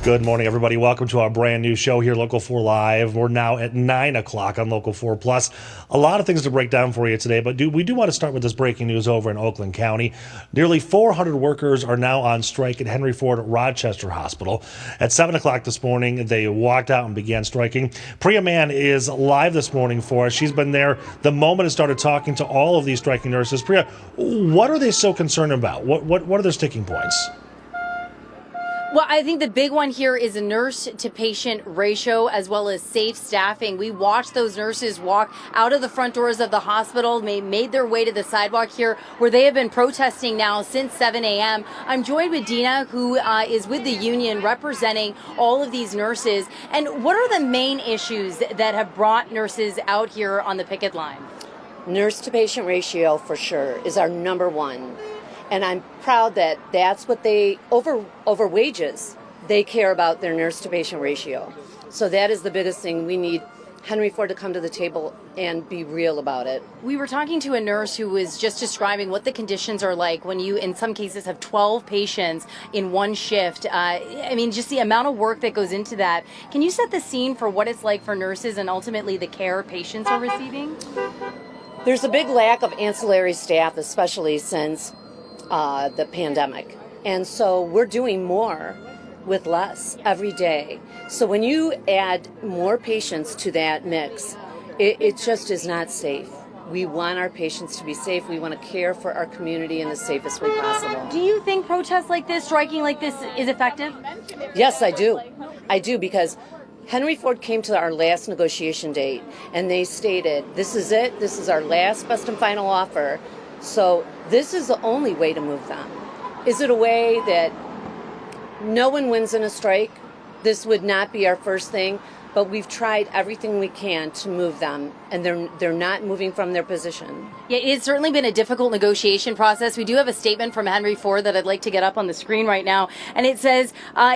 Good morning, everybody. Welcome to our brand new show here, Local 4 Live. We're now at 9 o'clock on Local 4 Plus. A lot of things to break down for you today, but we do want to start with this breaking news over in Oakland County. Nearly 400 workers are now on strike at Henry Ford Rochester Hospital. At 7 o'clock this morning, they walked out and began striking. Priya Mann is live this morning for us. She's been there the moment it started talking to all of these striking nurses. Priya, what are they so concerned about? What are their sticking points? Well, I think the big one here is a nurse-to-patient ratio as well as safe staffing. We watched those nurses walk out of the front doors of the hospital. They made their way to the sidewalk here where they have been protesting now since 7 a.m. I'm joined with Dina, who is with the union representing all of these nurses. And what are the main issues that have brought nurses out here on the picket line? Nurse-to-patient ratio, for sure, is our number one. And I'm proud that that's what they, over wages, they care about their nurse-to-patient ratio. So that is the biggest thing. We need Henry Ford to come to the table and be real about it. We were talking to a nurse who was just describing what the conditions are like when you, in some cases, have 12 patients in one shift. I mean, just the amount of work that goes into that. Can you set the scene for what it's like for nurses and ultimately the care patients are receiving? There's a big lack of ancillary staff, especially since the pandemic. And so we're doing more with less every day. So when you add more patients to that mix, it just is not safe. We want our patients to be safe. We want to care for our community in the safest way possible. Do you think protests like this, striking like this, is effective? Yes, I do. I do, because Henry Ford came to our last negotiation date and they stated, this is it. This is our last best and final offer. So this is the only way to move them. Is it a way that no one wins in a strike? This would not be our first thing, but we've tried everything we can to move them, and they're not moving from their position. Yeah, it's certainly been a difficult negotiation process. We do have a statement from Henry Ford that I'd like to get up on the screen right now, and it says,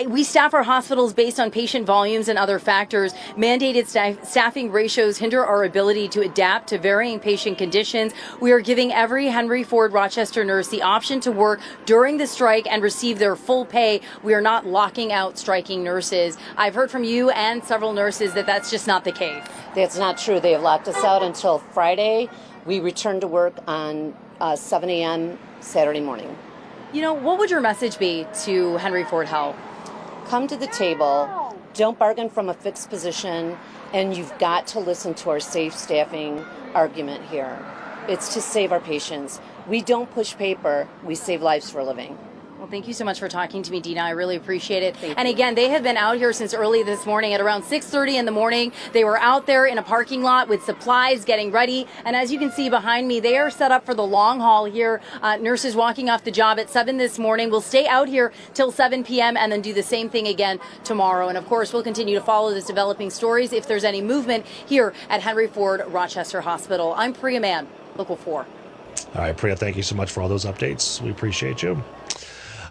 we staff our hospitals based on patient volumes and other factors. Mandated staffing ratios hinder our ability to adapt to varying patient conditions. We are giving every Henry Ford Rochester nurse the option to work during the strike and receive their full pay. We are not locking out striking nurses. I've heard from you and several nurses that that's just not the case. That's not true. They have locked us out until Friday. We return to work on 7 a.m. Saturday morning. You know, what would your message be to Henry Ford Health? Come to the table. Don't bargain from a fixed position. And you've got to listen to our safe staffing argument here. It's to save our patients. We don't push paper. We save lives for a living. Well, thank you so much for talking to me, Dina. I really appreciate it. And again, they have been out here since early this morning at around 6:30 in the morning. They were out there in a parking lot with supplies getting ready. And as you can see behind me, they are set up for the long haul here. Nurses walking off the job at 7 this morning. We'll stay out here till 7 p.m. and then do the same thing again tomorrow. And of course, we'll continue to follow this developing stories if there's any movement here at Henry Ford Rochester Hospital. I'm Priya Mann, Local 4. All right, Priya, thank you so much for all those updates. We appreciate you.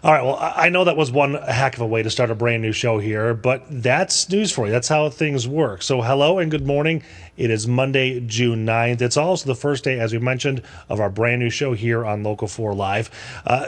All right, well, I know that was one heck of a way to start a brand new show here, but that's news for you. That's how things work. So hello and good morning. It is Monday, June 9th. It's also the first day, as we mentioned, of our brand new show here on Local 4 Live.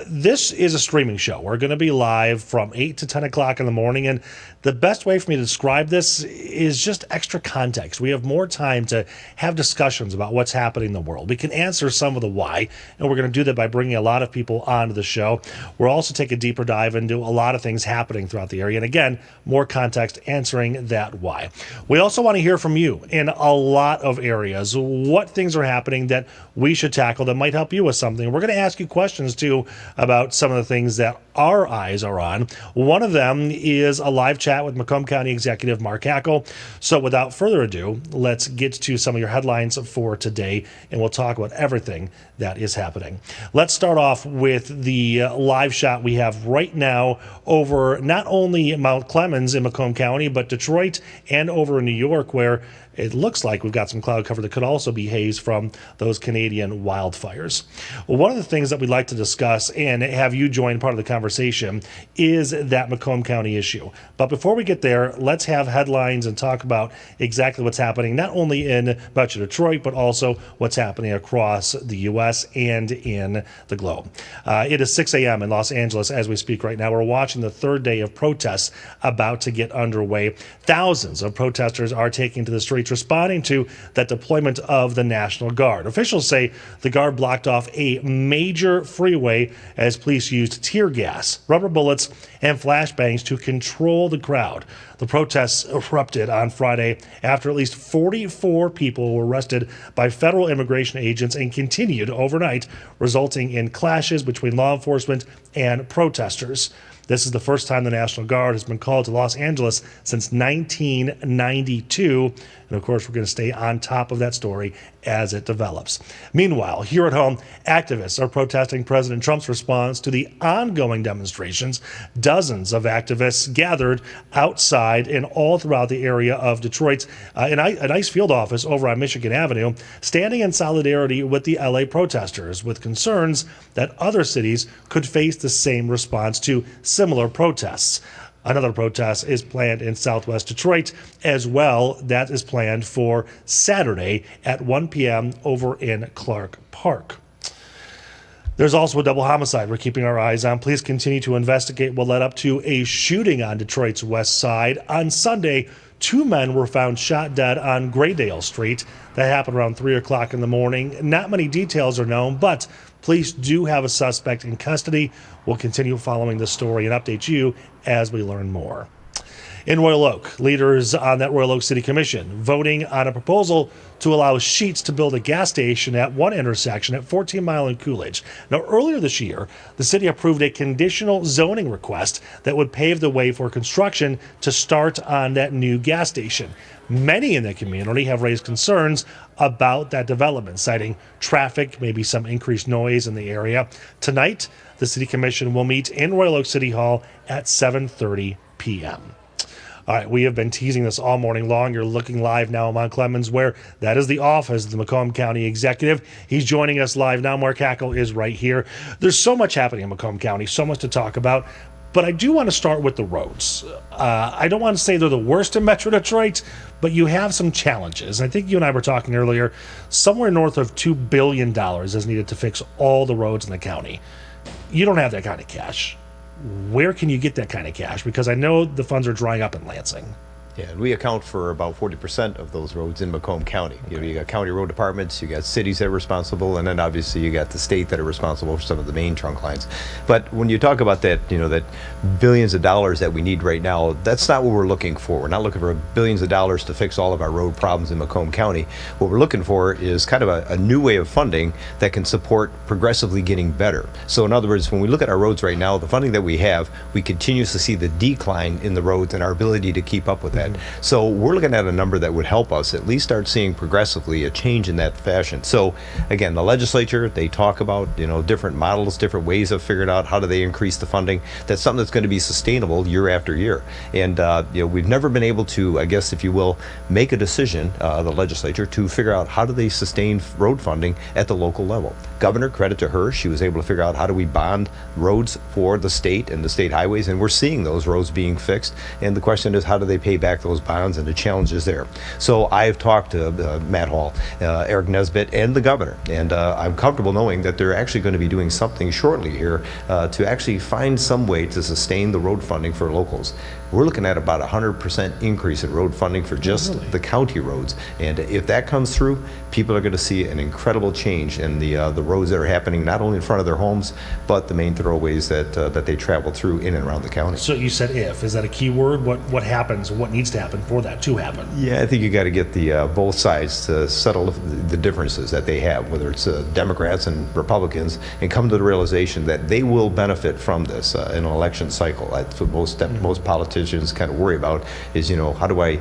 This is a streaming show. We're going to be live from 8 to 10 o'clock in the morning, and the best way for me to describe this is just extra context. We have more time to have discussions about what's happening in the world. We can answer some of the why, and we're going to do that by bringing a lot of people onto the show. We'll also take a deeper dive into a lot of things happening throughout the area, and again, more context answering that why. We also want to hear from you in a lot of areas, what things are happening that we should tackle that might help you with something. We're going to ask you questions too about some of the things that our eyes are on. One of them is a live chat with Macomb County Executive Mark Hackel. So without further ado, let's get to some of your headlines for today, and we'll talk about everything that is happening. Let's start off with the live shot we we have right now over not only Mount Clemens in Macomb County, but Detroit and over in New York, where it looks like we've got some cloud cover that could also be haze from those Canadian wildfires. Well, one of the things that we'd like to discuss and have you join part of the conversation is that Macomb County issue. But before we get there, let's have headlines and talk about exactly what's happening, not only in Metro Detroit, but also what's happening across the U.S. and in the globe. It is 6 a.m. in Los Angeles as we speak right now. We're watching the third day of protests about to get underway. Thousands of protesters are taking to the streets responding to that deployment of the National Guard. Officials say the Guard blocked off a major freeway as police used tear gas, rubber bullets, and flashbangs to control the crowd. The protests erupted on Friday after at least 44 people were arrested by federal immigration agents and continued overnight, resulting in clashes between law enforcement and protesters. This is the first time the National Guard has been called to Los Angeles since 1992. And of course, we're going to stay on top of that story as it develops. Meanwhile, here at home, activists are protesting President Trump's response to the ongoing demonstrations. Dozens of activists gathered outside and all throughout the area of Detroit's an ICE field office over on Michigan Avenue, standing in solidarity with the LA protesters, with concerns that other cities could face the same response to similar protests. Another protest is planned in Southwest Detroit as well. That is planned for Saturday at 1 p.m. over in Clark Park. There's also a double homicide we're keeping our eyes on. Police continue to investigate what led up to a shooting on Detroit's west side. On Sunday, 2 men were found shot dead on Graydale Street. That happened around 3 o'clock in the morning. Not many details are known, but police do have a suspect in custody. We'll continue following the story and update you as we learn more. In Royal Oak, leaders on that Royal Oak City Commission voting on a proposal to allow Sheetz to build a gas station at one intersection at 14 Mile and Coolidge. Now, earlier this year, the city approved a conditional zoning request that would pave the way for construction to start on that new gas station. Many in the community have raised concerns about that development, citing traffic, maybe some increased noise in the area. Tonight, the City Commission will meet in Royal Oak City Hall at 7:30 p.m. All right, we have been teasing this all morning long. You're looking live now on Mount Clemens, where that is the office of the Macomb County Executive. He's joining us live now. Mark Hackle is right here. There's so much happening in Macomb County, so much to talk about. But I do want to start with the roads. I don't want to say they're the worst in Metro Detroit, but you have some challenges. I think you and I were talking earlier, somewhere north of $2 billion is needed to fix all the roads in the county. You don't have that kind of cash. Where can you get that kind of cash? Because I know the funds are drying up in Lansing. Yeah, and we account for about 40% of those roads in Macomb County. Okay. You got county road departments, you got cities that are responsible, and then obviously you got the state that are responsible for some of the main trunk lines. But when you talk about that, that billions of dollars that we need right now, that's not what we're looking for. We're not looking for billions of dollars to fix all of our road problems in Macomb County. What we're looking for is kind of a new way of funding that can support progressively getting better. So in other words, when we look at our roads right now, the funding that we have, we continuously see the decline in the roads and our ability to keep up with that. So we're looking at a number that would help us at least start seeing progressively a change in that fashion. So again, the legislature, they talk about different models, different ways of figuring out how do they increase the funding. That's something that's going to be sustainable year after year. And we've never been able to, I guess if you will, make a decision, the legislature, to figure out how do they sustain road funding at the local level. Governor, credit to her, she was able to figure out how do we bond roads for the state and the state highways, and we're seeing those roads being fixed. And the question is, how do they pay back those bonds and the challenges there? So I've talked to Matt Hall, Eric Nesbitt, and the governor, and I'm comfortable knowing that they're actually going to be doing something shortly here to actually find some way to sustain the road funding for locals. We're looking at about 100% increase in road funding for just the county roads. And if that comes through, people are going to see an incredible change in the roads that are happening, not only in front of their homes, but the main thoroughways that they travel through in and around the county. So you said if. Is that a key word? What happens? What needs to happen for that to happen? Yeah, I think you got to get the both sides to settle the differences that they have, whether it's Democrats and Republicans, and come to the realization that they will benefit from this in an election cycle. That's what most politicians kind of worry about is, how do I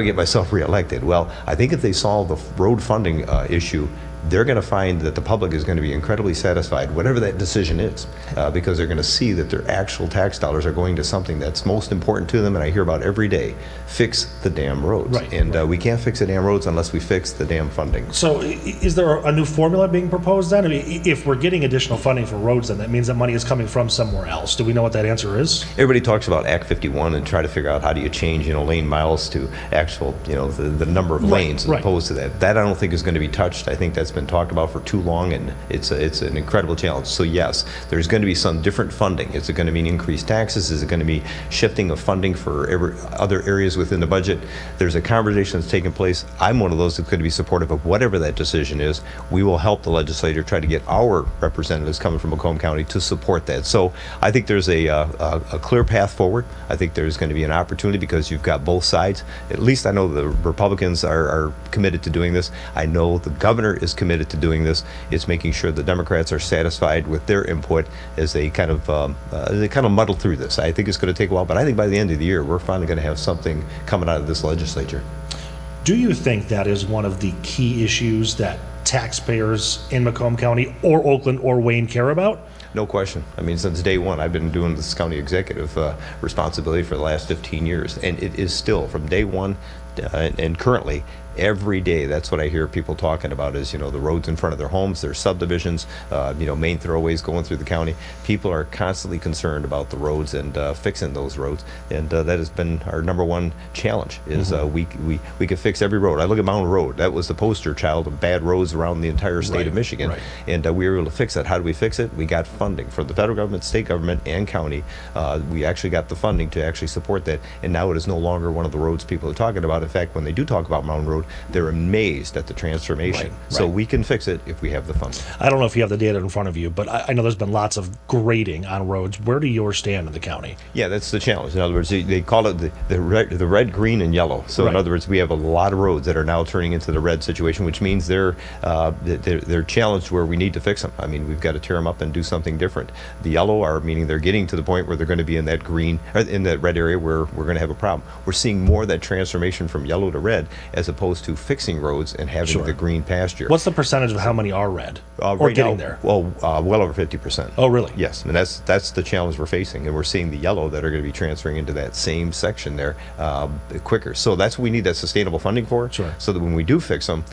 get myself reelected? Well, I think if they solve the road funding issue, they're going to find that the public is going to be incredibly satisfied, whatever that decision is, because they're going to see that their actual tax dollars are going to something that's most important to them, and I hear about every day, fix the damn roads. Right, and we can't fix the damn roads unless we fix the damn funding. So is there a new formula being proposed then? I mean, if we're getting additional funding for roads, then that means that money is coming from somewhere else. Do we know what that answer is? Everybody talks about Act 51 and try to figure out how do you change, lane miles to actual, the number of lanes as opposed to that. That I don't think is going to be touched. I think that's been talked about for too long, and it's an incredible challenge. So yes, there's going to be some different funding. Is it going to mean increased taxes? Is it going to be shifting of funding for other areas within the budget? There's a conversation that's taking place. I'm one of those that's going to be supportive of whatever that decision is. We will help the legislature try to get our representatives coming from Macomb County to support that. So I think there's a clear path forward. I think there's going to be an opportunity because you've got both sides. At least I know the Republicans are committed to doing this. I know the governor is committed to doing this. It's making sure the Democrats are satisfied with their input as they kind of muddle through this. I think it's going to take a while, but I think by the end of the year, we're finally going to have something coming out of this legislature. Do you think that is one of the key issues that taxpayers in Macomb County or Oakland or Wayne care about? No question. I mean, since day one, I've been doing this county executive responsibility for the last 15 years, and it is still from day one and currently every day. That's what I hear people talking about is, the roads in front of their homes, their subdivisions, main thoroughways going through the county. People are constantly concerned about the roads and fixing those roads. And that has been our number one challenge is we could fix every road. I look at Mountain Road. That was the poster child of bad roads around the entire state of Michigan. And we were able to fix that. How do we fix it? We got funding from the federal government, state government, and county. We actually got the funding to actually support that. And now it is no longer one of the roads people are talking about. In fact, when they do talk about Mountain Road, they're amazed at the transformation. So we can fix it if we have the funding. I don't know if you have the data in front of you, but I know there's been lots of grading on roads. Where do yours stand in the county? Yeah, that's the challenge. In other words, they call it the red, green, and yellow. So in other words, we have a lot of roads that are now turning into the red situation, which means they're challenged where we need to fix them. I mean, we've got to tear them up and do something different. The yellow are meaning they're getting to the point where they're going to be in that green, or in that red area where we're going to have a problem. We're seeing more of that transformation from yellow to red as opposed to fixing roads and having the green pasture. What's the percentage of how many are red or right getting now, there? Well, well over 50%. Oh, really? Yes, and that's the challenge we're facing, and we're seeing the yellow that are going to be transferring into that same section there quicker. So that's what we need that sustainable funding for. So that when we do fix them,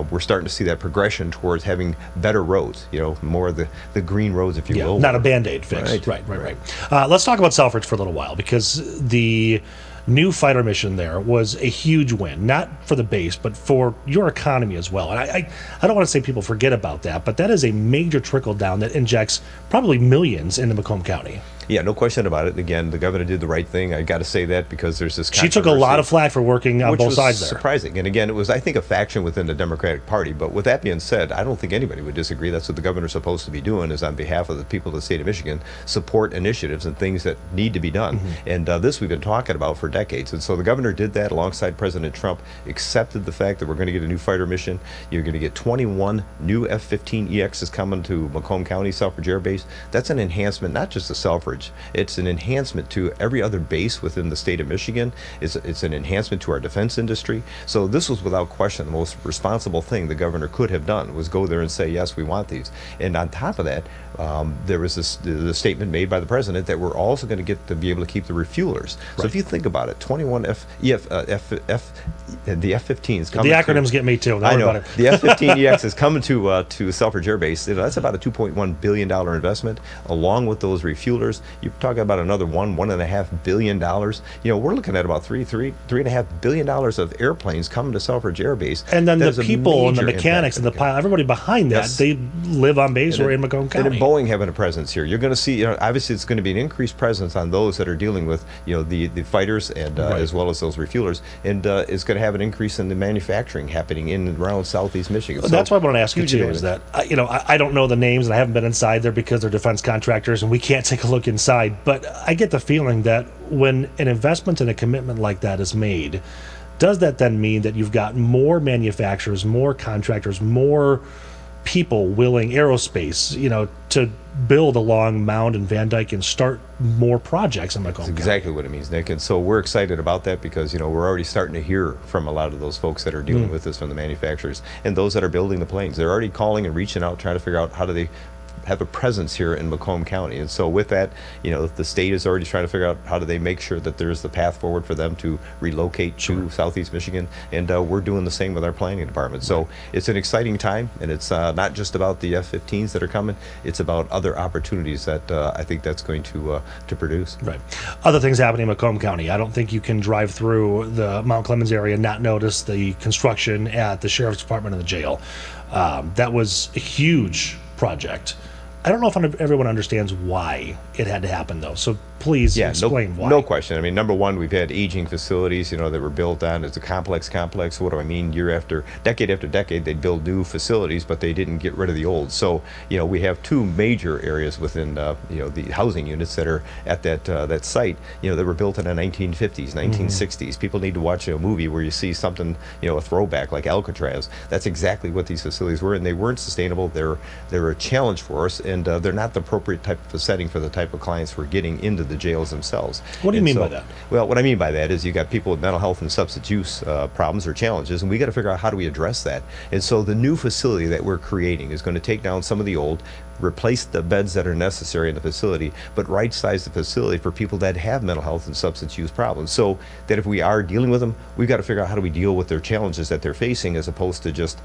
we're starting to see that progression towards having better roads. More of the green roads, if you will. Not a Band-Aid fix. Right. Let's talk about Selfridge for a little while because the new fighter mission there was a huge win, not for the base, but for your economy as well. And I don't want to say people forget about that, but that is a major trickle down that injects probably millions into Macomb County. Yeah, no question about it. Again, the governor did the right thing. I got to say that because there's this She took a lot of flack for working on both sides there. Surprising. And again, it was, I think, a faction within the Democratic Party. But with that being said, I don't think anybody would disagree. That's what the governor's supposed to be doing is on behalf of the people of the state of Michigan, support initiatives and things that need to be done. And this we've been talking about for decades. And so the governor did that alongside President Trump, accepted the fact that we're going to get a new fighter mission. You're going to get 21 new F-15EXs coming to Macomb County, Selfridge Air Base. That's an enhancement, not just to Selfridge. It's an enhancement to every other base within the state of Michigan. It's an enhancement to our defense industry. So this was without question the most responsible thing the governor could have done was go there and say, yes, we want these. And on top of that, there was the statement made by the president that we're also going to get to be able to keep the refuelers. So if you think about it, 21 the F-15s coming. The acronyms get me too. I know. The F-15EX is coming to Selfridge Air Base. That's about a $2.1 billion investment. Along with those refuelers, you're talking about another $1.5 billion. We're looking at about $3.5 billion of airplanes coming to Selfridge Air Base. And then the people and the mechanics and the pilot, everybody behind that, they live on base or in Macomb County. And in Boeing having a presence here, you're going to see. Obviously, it's going to be an increased presence on those that are dealing with the fighters and as well as those refuelers, and it's going to have an increase in the manufacturing happening in and around Southeast Michigan. So that's why I want to ask you too. Is that I don't know the names and I haven't been inside there because they're defense contractors and we can't take a look inside. But I get the feeling that when an investment and a commitment like that is made, does that then mean that you've got more manufacturers, more contractors, more people willing, aerospace, to build along Mound and Van Dyke and start more projects in Macomb County. Exactly what it means, Nick. And so we're excited about that because, we're already starting to hear from a lot of those folks that are dealing with this from the manufacturers and those that are building the planes. They're already calling and reaching out, trying to figure out how do they have a presence here in Macomb County. And so with that, the state is already trying to figure out how do they make sure that there's the path forward for them to relocate to Southeast Michigan. And we're doing the same with our planning department. So it's an exciting time, and it's not just about the F-15s that are coming. It's about other opportunities that I think that's going to produce. Right. Other things happening in Macomb County. I don't think you can drive through the Mount Clemens area and not notice the construction at the Sheriff's Department and the jail. That was a huge project. I don't know if everyone understands why it had to happen, though. So please explain why. No question. I mean, number one, we've had aging facilities, that were built on. It's a complex. What do I mean? Decade after decade, they'd build new facilities, but they didn't get rid of the old. So, we have two major areas within, the housing units that are at that site, that were built in the 1950s, 1960s. People need to watch a movie where you see something, a throwback like Alcatraz. That's exactly what these facilities were, and they weren't sustainable. They're a challenge for us, and they're not the appropriate type of setting for the type of clients we're getting into the jails themselves. What do you mean by that? Well, what I mean by that is you got people with mental health and substance use problems or challenges, and we got to figure out how do we address that. And so the new facility that we're creating is going to take down some of the old, replace the beds that are necessary in the facility, but right-size the facility for people that have mental health and substance use problems. So that if we are dealing with them, we've got to figure out how do we deal with their challenges that they're facing, as opposed to just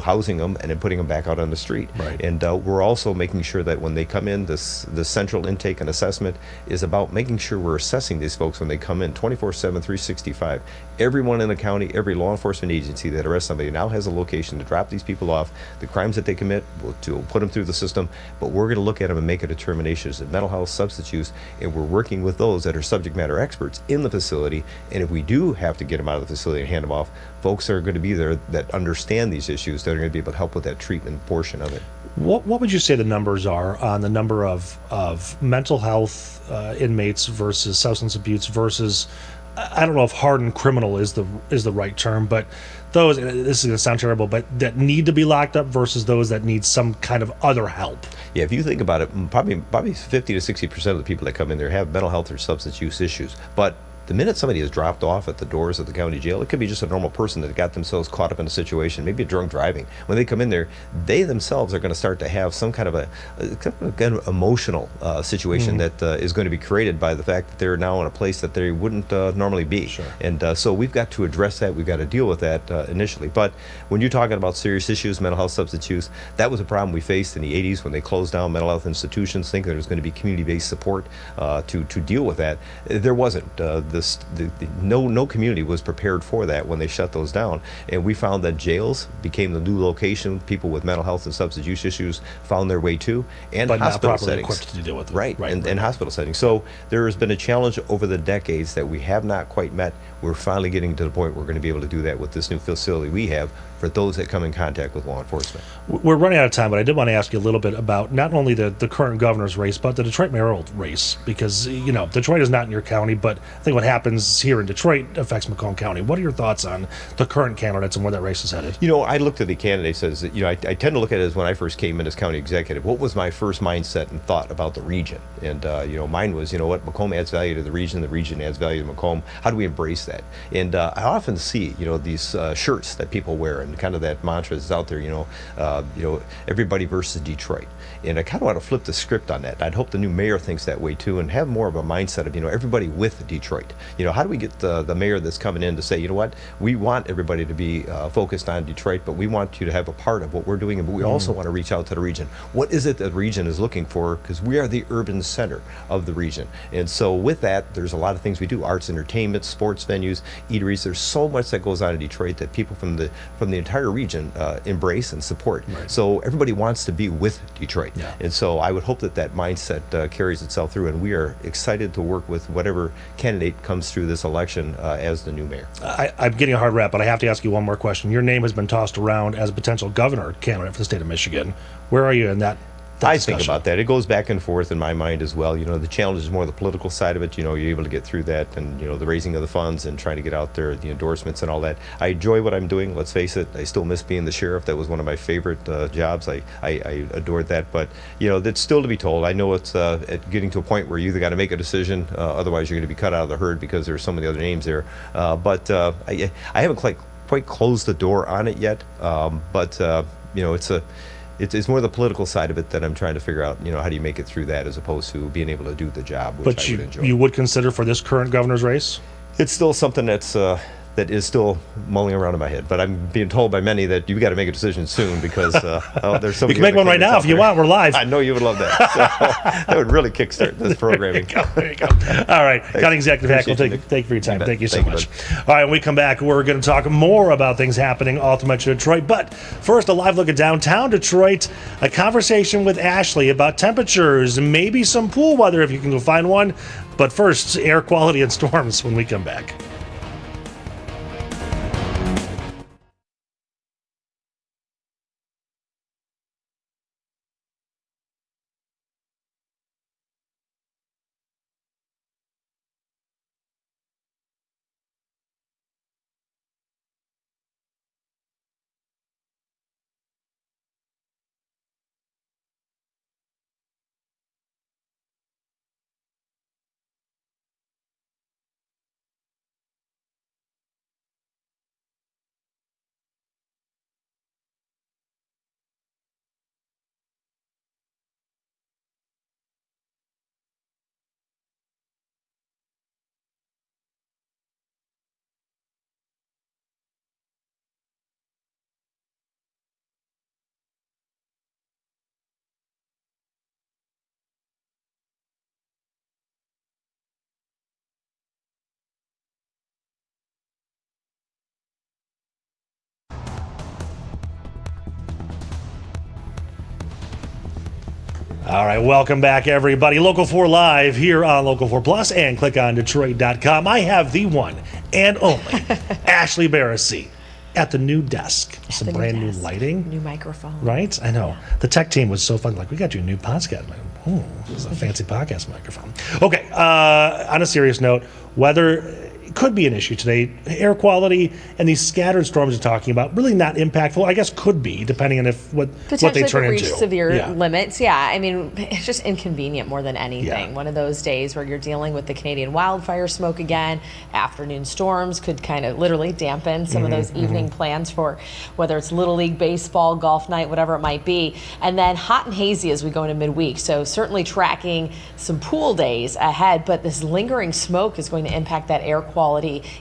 housing them and then putting them back out on the street. Right. And we're also making sure that when they come in, the central intake and assessment is about making sure we're assessing these folks when they come in 24/7, 365. Everyone in the county, every law enforcement agency that arrests somebody now has a location to drop these people off. The crimes that they commit, we'll put them through the system, but we're going to look at them and make a determination as to mental health, substance use, and we're working with those that are subject matter experts in the facility. And if we do have to get them out of the facility and hand them off, folks are going to be there that understand these issues, that are going to be able to help with that treatment portion of it. What would you say the numbers are on the number of mental health inmates versus substance abuse versus, I don't know if hardened criminal is the right term, but those, this is going to sound terrible, but that need to be locked up versus those that need some kind of other help? Yeah, if you think about it, probably 50 to 60% of the people that come in there have mental health or substance use issues. But the minute somebody is dropped off at the doors of the county jail, it could be just a normal person that got themselves caught up in a situation, maybe a drunk driving. When they come in there, they themselves are going to start to have some kind of an emotional situation that is going to be created by the fact that they're now in a place that they wouldn't normally be. Sure. And so we've got to address that. We've got to deal with that initially. But when you're talking about serious issues, mental health, substance use, that was a problem we faced in the 80s when they closed down mental health institutions, thinking there was going to be community-based support to deal with that. There wasn't. No community was prepared for that when they shut those down, and we found that jails became the new location. People with mental health and substance use issues found their way to, and but hospital not properly settings. equipped to deal with it. Right. And hospital settings. So there has been a challenge over the decades that we have not quite met. We're finally getting to the point where we're going to be able to do that with this new facility we have for those that come in contact with law enforcement. We're running out of time, but I did want to ask you a little bit about not only the current governor's race, but the Detroit mayoral race, because Detroit is not in your county, but I think what happens here in Detroit affects Macomb County. What are your thoughts on the current candidates and where that race is headed? I looked at the candidates as, I tend to look at it as when I first came in as county executive, what was my first mindset and thought about the region? And, mine was, Macomb adds value to the region adds value to Macomb. How do we embrace that? And I often see, these shirts that people wear and kind of that mantra that's out there, everybody versus Detroit. And I kind of want to flip the script on that. I'd hope the new mayor thinks that way too, and have more of a mindset of, everybody with Detroit. How do we get the mayor that's coming in to say, we want everybody to be focused on Detroit, but we want you to have a part of what we're doing, but we also want to reach out to the region. What is it that the region is looking for? Because we are the urban center of the region. And so with that, there's a lot of things we do, arts, entertainment, sports venues, eateries. There's so much that goes on in Detroit that people from the entire region embrace and support. Right. So everybody wants to be with Detroit. Yeah. And so I would hope that mindset carries itself through, and we are excited to work with whatever candidate comes through this election as the new mayor. I'm getting a hard rep, but I have to ask you one more question. Your name has been tossed around as a potential governor candidate for the state of Michigan. Where are you in that that I discussion? think about that. It goes back and forth in my mind as well. The challenge is more the political side of it. You're able to get through that, and the raising of the funds and trying to get out there, the endorsements and all that. I enjoy what I'm doing. Let's face it. I still miss being the sheriff. That was one of my favorite jobs. I adored that. But that's still to be told. I know it's getting to a point where you either got to make a decision, otherwise you're going to be cut out of the herd because there's so many other names there. But I haven't quite closed the door on it yet. It's more the political side of it that I'm trying to figure out, how do you make it through that as opposed to being able to do the job, which But I would enjoy. you would consider for this current governor's race? It's still something that is still mulling around in my head, but I'm being told by many that you've got to make a decision soon because there's so many. You can make one right now if you want. We're live. I know you would love that. So, that would really kickstart this programming. There you go. All right, County Executive Hack, thank you for your time. Thank you so much. All right, when we come back, we're going to talk more about things happening all through Metro Detroit. But first, a live look at downtown Detroit, a conversation with Ashley about temperatures, maybe some pool weather if you can go find one. But first, air quality and storms when we come back. All right, welcome back, everybody. Local 4 Live here on Local 4 Plus and clickondetroit.com. I have the one and only Ashley Barrissey at the new desk. Some brand new lighting. New microphone. Right? I know. The tech team was so fun. Like, we got you a new podcast. Oh, this is a fancy podcast microphone. Okay, on a serious note, weather could be an issue today. Air quality and these scattered storms you're talking about, really not impactful. I guess could be, depending on what they turn reach into. Severe limits. Yeah, I mean, it's just inconvenient more than anything. Yeah. One of those days where you're dealing with the Canadian wildfire smoke again. Afternoon storms could kind of literally dampen some of those evening plans for whether it's Little League baseball, golf night, whatever it might be. And then hot and hazy as we go into midweek. So certainly tracking some pool days ahead, but this lingering smoke is going to impact that air quality.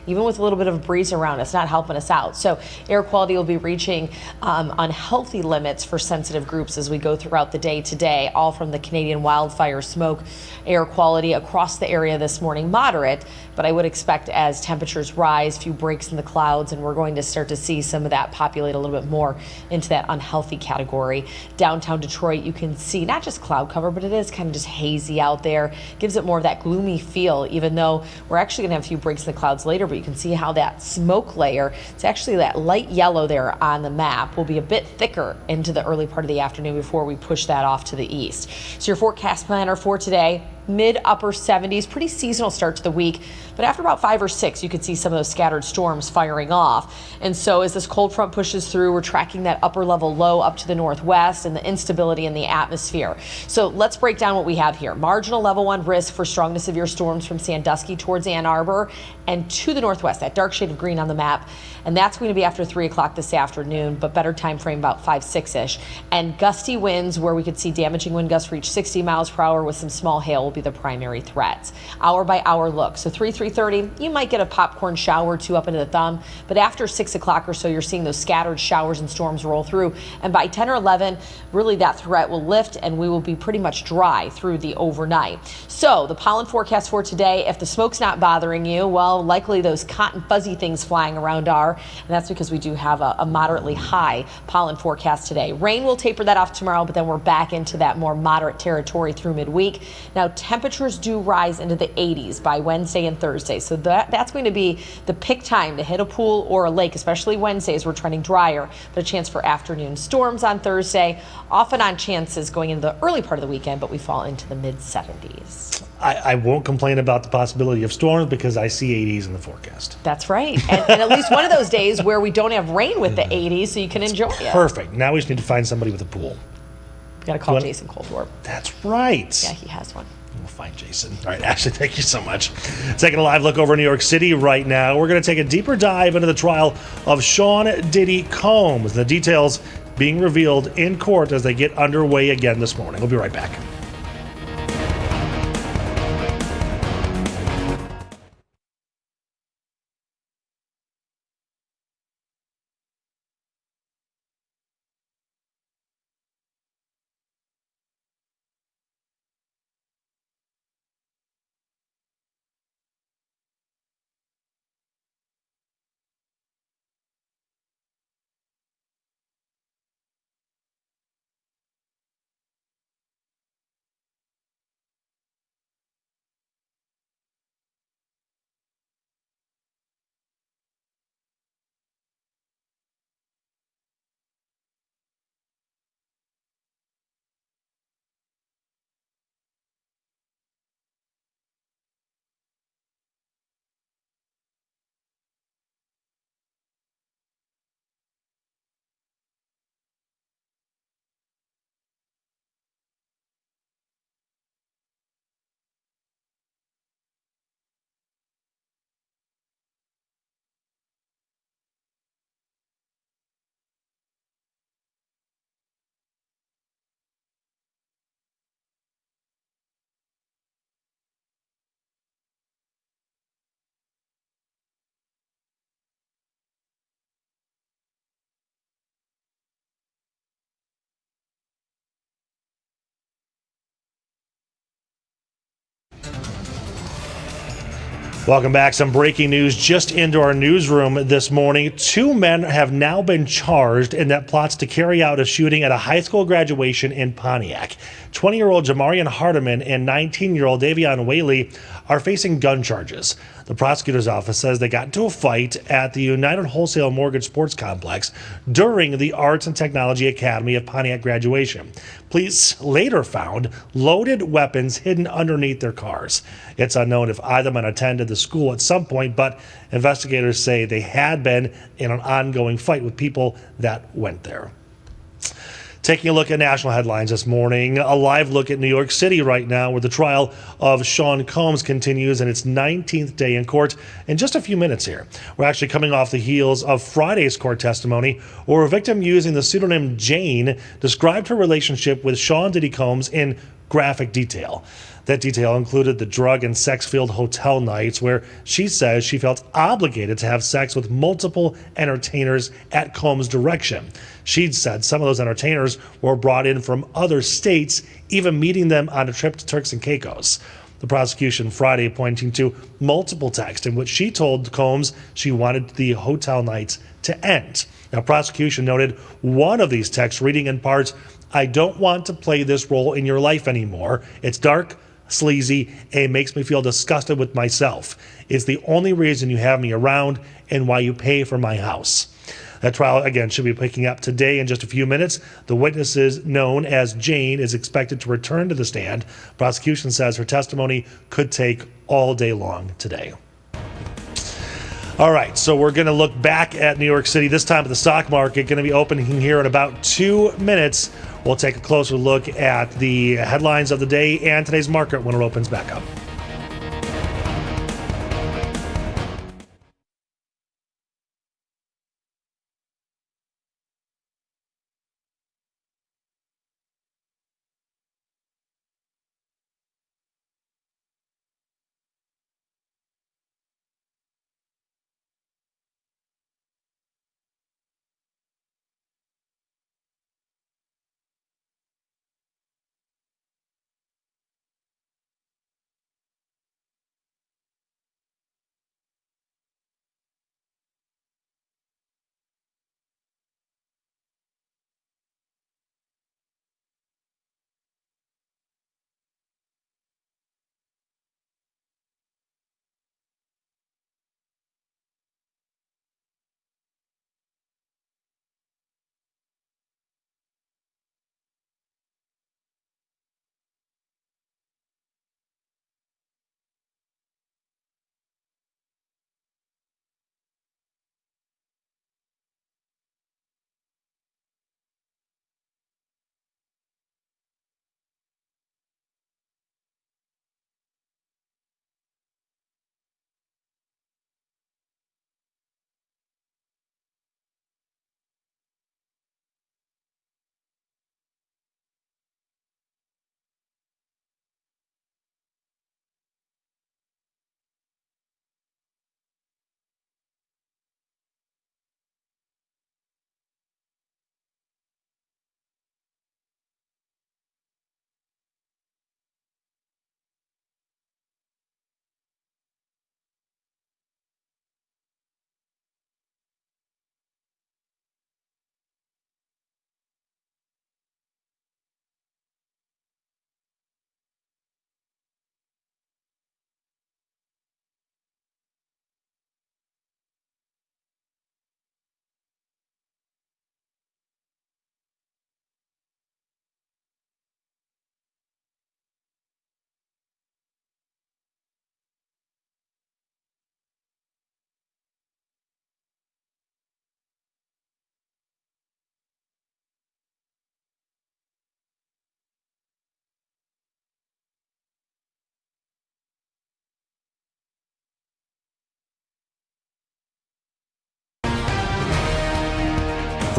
Even with a little bit of a breeze around, it's not helping us out. So air quality will be reaching unhealthy limits for sensitive groups as we go throughout the day today, all from the Canadian wildfire smoke. Air quality across the area this morning, moderate, but I would expect as temperatures rise, few breaks in the clouds, and we're going to start to see some of that populate a little bit more into that unhealthy category. Downtown Detroit, you can see not just cloud cover, but it is kind of just hazy out there. Gives it more of that gloomy feel, even though we're actually going to have a few breaks in the clouds later, but you can see how that smoke layer, it's actually that light yellow there on the map, will be a bit thicker into the early part of the afternoon before we push that off to the east. So your forecast planner for today, mid-upper 70s, pretty seasonal start to the week, but after about 5 or 6, you could see some of those scattered storms firing off. And so as this cold front pushes through, we're tracking that upper level low up to the northwest and the instability in the atmosphere. So let's break down what we have here. Marginal level 1 risk for strong to severe storms from Sandusky towards Ann Arbor and to the northwest, that dark shade of green on the map. And that's going to be after 3 o'clock this afternoon, but better time frame about 5, 6-ish. And gusty winds where we could see damaging wind gusts reach 60 miles per hour with some small hail will be the primary threats. Hour by hour look. So 3:30, you might get a popcorn shower or two up into the thumb, but after 6 o'clock or so, you're seeing those scattered showers and storms roll through. And by 10 or 11, really that threat will lift and we will be pretty much dry through the overnight. So the pollen forecast for today, if the smoke's not bothering you, well, likely those cotton fuzzy things flying around are, and that's because we do have a moderately high pollen forecast today. Rain will taper that off tomorrow, but then we're back into that more moderate territory through midweek. Now, temperatures do rise into the 80s by Wednesday and Thursday. So that's going to be the pick time to hit a pool or a lake, especially Wednesdays. We're trending drier, but a chance for afternoon storms on Thursday. Off and on chances going into the early part of the weekend, but we fall into the mid 70s. I won't complain about the possibility of storms because I see 80s in the forecast. That's right. And at least one of those days where we don't have rain with the 80s, so you can enjoy it. Perfect. Now we just need to find somebody with a pool. We got to call Jason Coldwarp. That's right. Yeah, he has one. We'll find Jason. All right, Ashley, thank you so much. Taking a live look over New York City right now. We're going to take a deeper dive into the trial of Sean Diddy Combs. The details being revealed in court as they get underway again this morning. We'll be right back. Welcome back. Some breaking news just into our newsroom this morning. 2 men have now been charged in that plots to carry out a shooting at a high school graduation in Pontiac. 20-year-old Jamarian Hardiman and 19-year-old Davion Whaley are facing gun charges. The prosecutor's office says they got into a fight at the United Wholesale Mortgage Sports Complex during the Arts and Technology Academy of Pontiac graduation. Police later found loaded weapons hidden underneath their cars. It's unknown if either man attended the school at some point, but investigators say they had been in an ongoing fight with people that went there. Taking a look at national headlines this morning, a live look at New York City right now where the trial of Sean Combs continues in its 19th day in court in just a few minutes here. We're actually coming off the heels of Friday's court testimony where a victim using the pseudonym Jane described her relationship with Sean Diddy Combs in graphic detail. That detail included the drug and sex-filled hotel nights where she says she felt obligated to have sex with multiple entertainers at Combs' direction. She'd said some of those entertainers were brought in from other states, even meeting them on a trip to Turks and Caicos. The prosecution Friday pointing to multiple texts in which she told Combs she wanted the hotel nights to end. Now, prosecution noted one of these texts reading in part, "I don't want to play this role in your life anymore. It's dark, sleazy, and it makes me feel disgusted with myself. It's the only reason you have me around and why you pay for my house." That trial, again, should be picking up today in just a few minutes. The witnesses, known as Jane, is expected to return to the stand. Prosecution says her testimony could take all day long today. All right, so we're going to look back at New York City, this time at the stock market, going to be opening here in about 2 minutes. We'll take a closer look at the headlines of the day and today's market when it opens back up.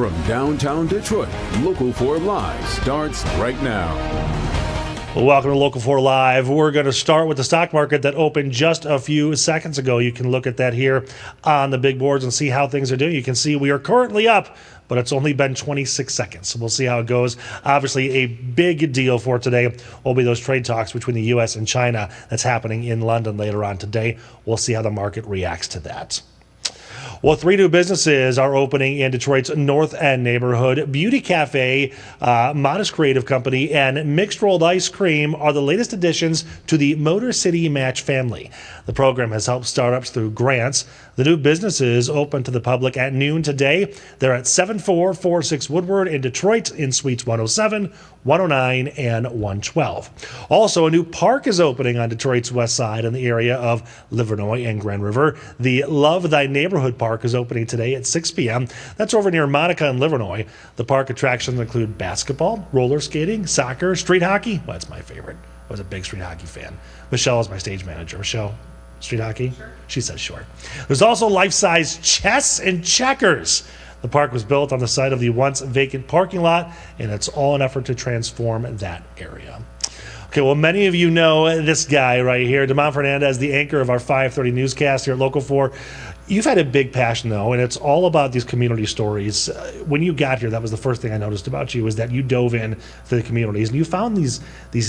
From downtown Detroit, Local 4 Live starts right now. Welcome to Local 4 Live. We're going to start with the stock market that opened just a few seconds ago. You can look at that here on the big boards and see how things are doing. You can see we are currently up, but it's only been 26 seconds. So we'll see how it goes. Obviously, a big deal for today will be those trade talks between the U.S. and China that's happening in London later on today. We'll see how the market reacts to that. Well, 3 new businesses are opening in Detroit's North End neighborhood. Beauty Cafe, Modest Creative Company, and Mixed Rolled Ice Cream are the latest additions to the Motor City Match family. The program has helped startups through grants. The new businesses open to the public at noon today. They're at 7446 Woodward in Detroit in Suites 107, 109, and 112. Also, a new park is opening on Detroit's west side in the area of Livernois and Grand River. The Love Thy Neighborhood Park is opening today at 6 p.m. That's over near Monica and Livernois. The park attractions include basketball, roller skating, soccer, street hockey. Well, that's my favorite. I was a big street hockey fan. Michelle is my stage manager. Michelle, street hockey? Sure. She says sure. There's also life-size chess and checkers. The park was built on the site of the once vacant parking lot, and it's all an effort to transform that area. Okay, well, many of you know this guy right here, Damon Fernandez, the anchor of our 5:30 newscast here at Local 4. You've had a big passion, though, and it's all about these community stories. When you got here, that was the first thing I noticed about you, is that you dove in to the communities, and you found these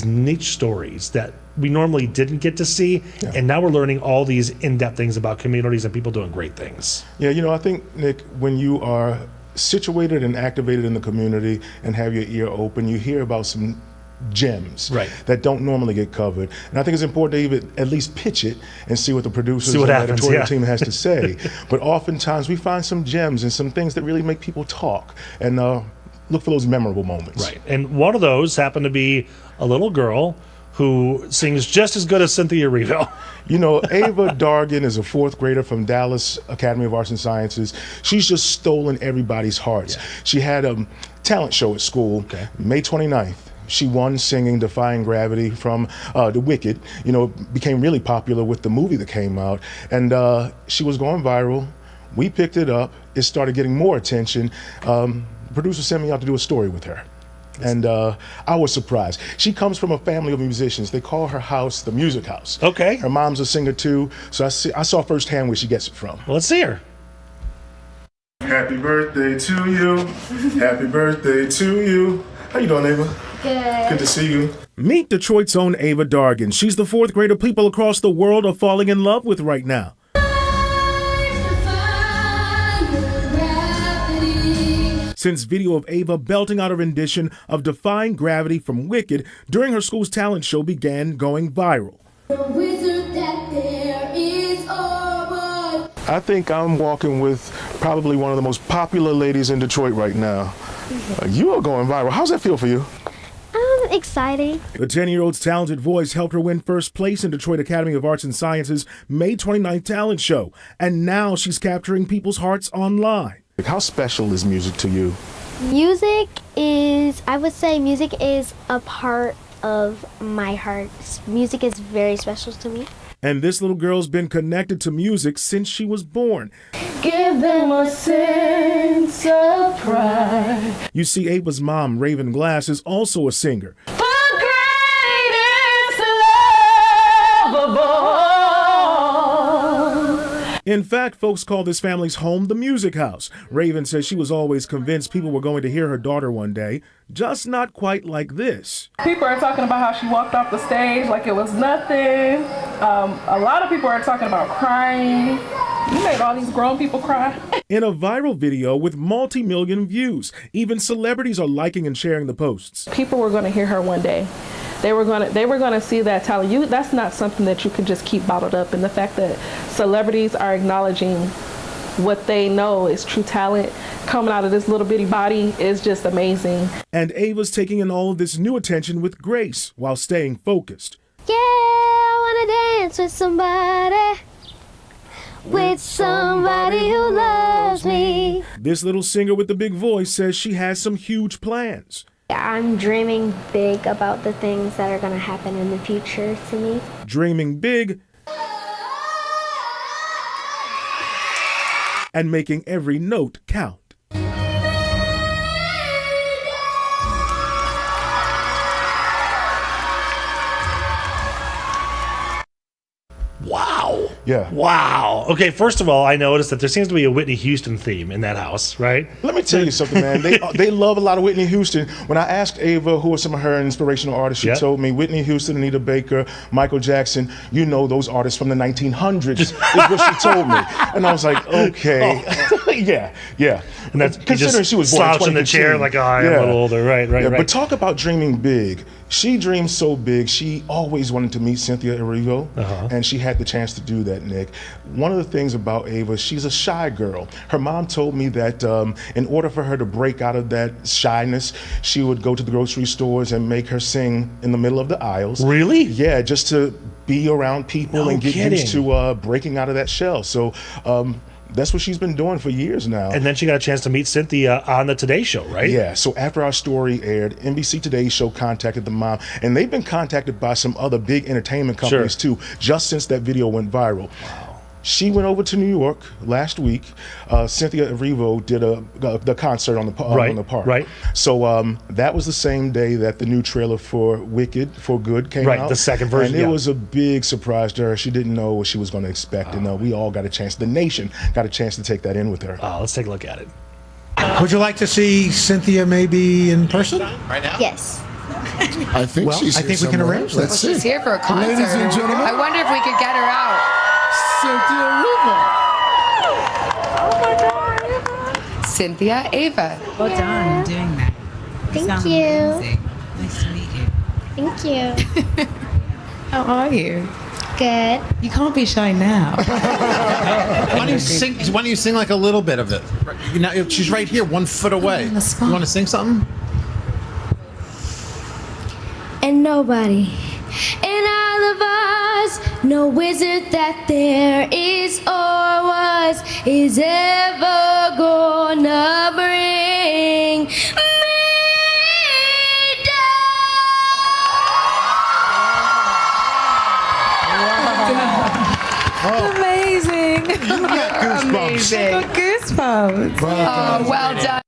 niche stories that we normally didn't get to see, and now we're learning all these in-depth things about communities and people doing great things. Yeah, I think, Nick, when you are situated and activated in the community and have your ear open, you hear about some gems that don't normally get covered. And I think it's important to even at least pitch it and see what the producers and the editorial team has to say. But oftentimes we find some gems and some things that really make people talk and look for those memorable moments. Right. And one of those happened to be a little girl who sings just as good as Cynthia Erivo. Ava Dargan is a 4th grader from Dallas Academy of Arts and Sciences. She's just stolen everybody's hearts. Yeah. She had a talent show at school, May 29th. She won singing Defying Gravity from The Wicked. Became really popular with the movie that came out. And she was going viral. We picked it up. It started getting more attention. Producer sent me out to do a story with her. And I was surprised. She comes from a family of musicians. They call her house the Music House. Okay. Her mom's a singer too. So I saw firsthand where she gets it from. Well, let's see her. Happy birthday to you. Happy birthday to you. How you doing, Ava? Good. Good to see you. Meet Detroit's own Ava Dargan. She's the 4th grader people across the world are falling in love with right now. Since video of Ava belting out a rendition of Defying Gravity from Wicked during her school's talent show began going viral. I think I'm walking with probably one of the most popular ladies in Detroit right now. You are going viral. How's that feel for you? Exciting. The 10-year-old's talented voice helped her win first place in Detroit Academy of Arts and Sciences' May 29th talent show, and now she's capturing people's hearts online. How special is music to you? I would say music is a part of my heart. Music is very special to me. And this little girl's been connected to music since she was born. Give them a sense of pride. You see, Ava's mom, Raven Glass, is also a singer. The greatest love of all. In fact, folks call this family's home the Music House. Raven says she was always convinced people were going to hear her daughter one day, just not quite like this. People are talking about how she walked off the stage like it was nothing. A lot of people are talking about crying. You made all these grown people cry. In a viral video with multi-million views, even celebrities are liking and sharing the posts. People were going to hear her one day. They were going to see that talent. That's not something that you can just keep bottled up. And the fact that celebrities are acknowledging what they know is true talent coming out of this little bitty body is just amazing. And Ava's taking in all of this new attention with grace while staying focused. Yeah, I want to dance with somebody who loves me. This little singer with the big voice says she has some huge plans. I'm dreaming big about the things that are going to happen in the future to me. Dreaming big and making every note count. Yeah. Wow. Okay, first of all, I noticed that there seems to be a Whitney Houston theme in that house, right? Let me tell you something, man. They love a lot of Whitney Houston. When I asked Ava who are some of her inspirational artists, she told me Whitney Houston, Anita Baker, Michael Jackson. You know those artists from the 1900s is what she told me. And I was like, okay. Yeah. And that's considering she was born slouched in the chair like, oh, I'm a little older. Right. But talk about dreaming big. She dreamed so big. She always wanted to meet Cynthia Erivo, and she had the chance to do that, Nick. One of the things about Ava, she's a shy girl. Her mom told me that in order for her to break out of that shyness, she would go to the grocery stores and make her sing in the middle of the aisles. Really? Yeah, just to be around people and get used to breaking out of that shell. So that's what she's been doing for years now. And then she got a chance to meet Cynthia on the Today Show, right? Yeah, so after our story aired, NBC Today Show contacted the mom, and they've been contacted by some other big entertainment companies too, just since that video went viral. Wow. She went over to New York last week. Cynthia Erivo did the concert on the park. Right. So that was the same day that the new trailer for Wicked for Good came out. Right, the second version. And it was a big surprise to her. She didn't know what she was going to expect, and we all got a chance. The nation got a chance to take that in with her. Let's take a look at it. Would you like to see Cynthia maybe in person? Right now? Yes. I think she's here we can somewhere. arrange Let's see. She's here for a concert. Ladies and gentlemen, I wonder if we could get her out. Cynthia Erivo. Oh my God. Cynthia Ava. Well done in doing that. Thank you. Amazing. Nice to meet you. Thank you. How are you? Good. You can't be shy now. Why don't you sing like a little bit of it? She's right here, 1 foot away. You want to sing something? And nobody in all of us, no wizard that there is or was, is ever gonna bring me Amazing. You got goosebumps. I got goosebumps. Oh, well done.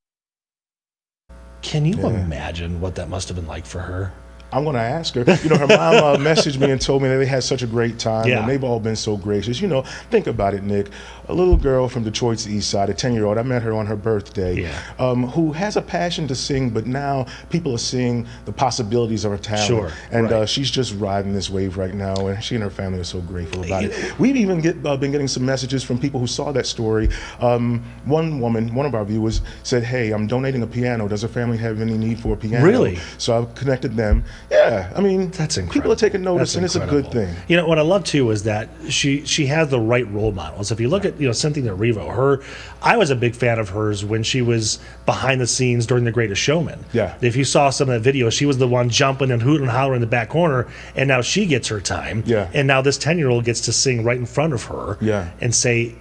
Can you imagine what that must have been like for her? I'm going to ask her. You know, her mom messaged me and told me that they had such a great time, and they've all been so gracious. You know, think about it, Nick. A little girl from Detroit's East Side, a 10-year-old, I met her on her birthday, who has a passion to sing, but now people are seeing the possibilities of her talent. Sure. And she's just riding this wave right now, and she and her family are so grateful about it. We've even been getting some messages from people who saw that story. One woman, one of our viewers, said, hey, I'm donating a piano. Does her family have any need for a piano? Really? So I've connected them. Yeah, I mean, that's incredible. People are taking notice, and it's a good thing. You know what I love too is that she has the right role models. If you look at Cynthia Erivo, I was a big fan of hers when she was behind the scenes during The Greatest Showman. Yeah. If you saw some of that video, she was the one jumping and hooting and hollering in the back corner, and now she gets her time. Yeah. And now this 10-year-old gets to sing right in front of her. Yeah. And say,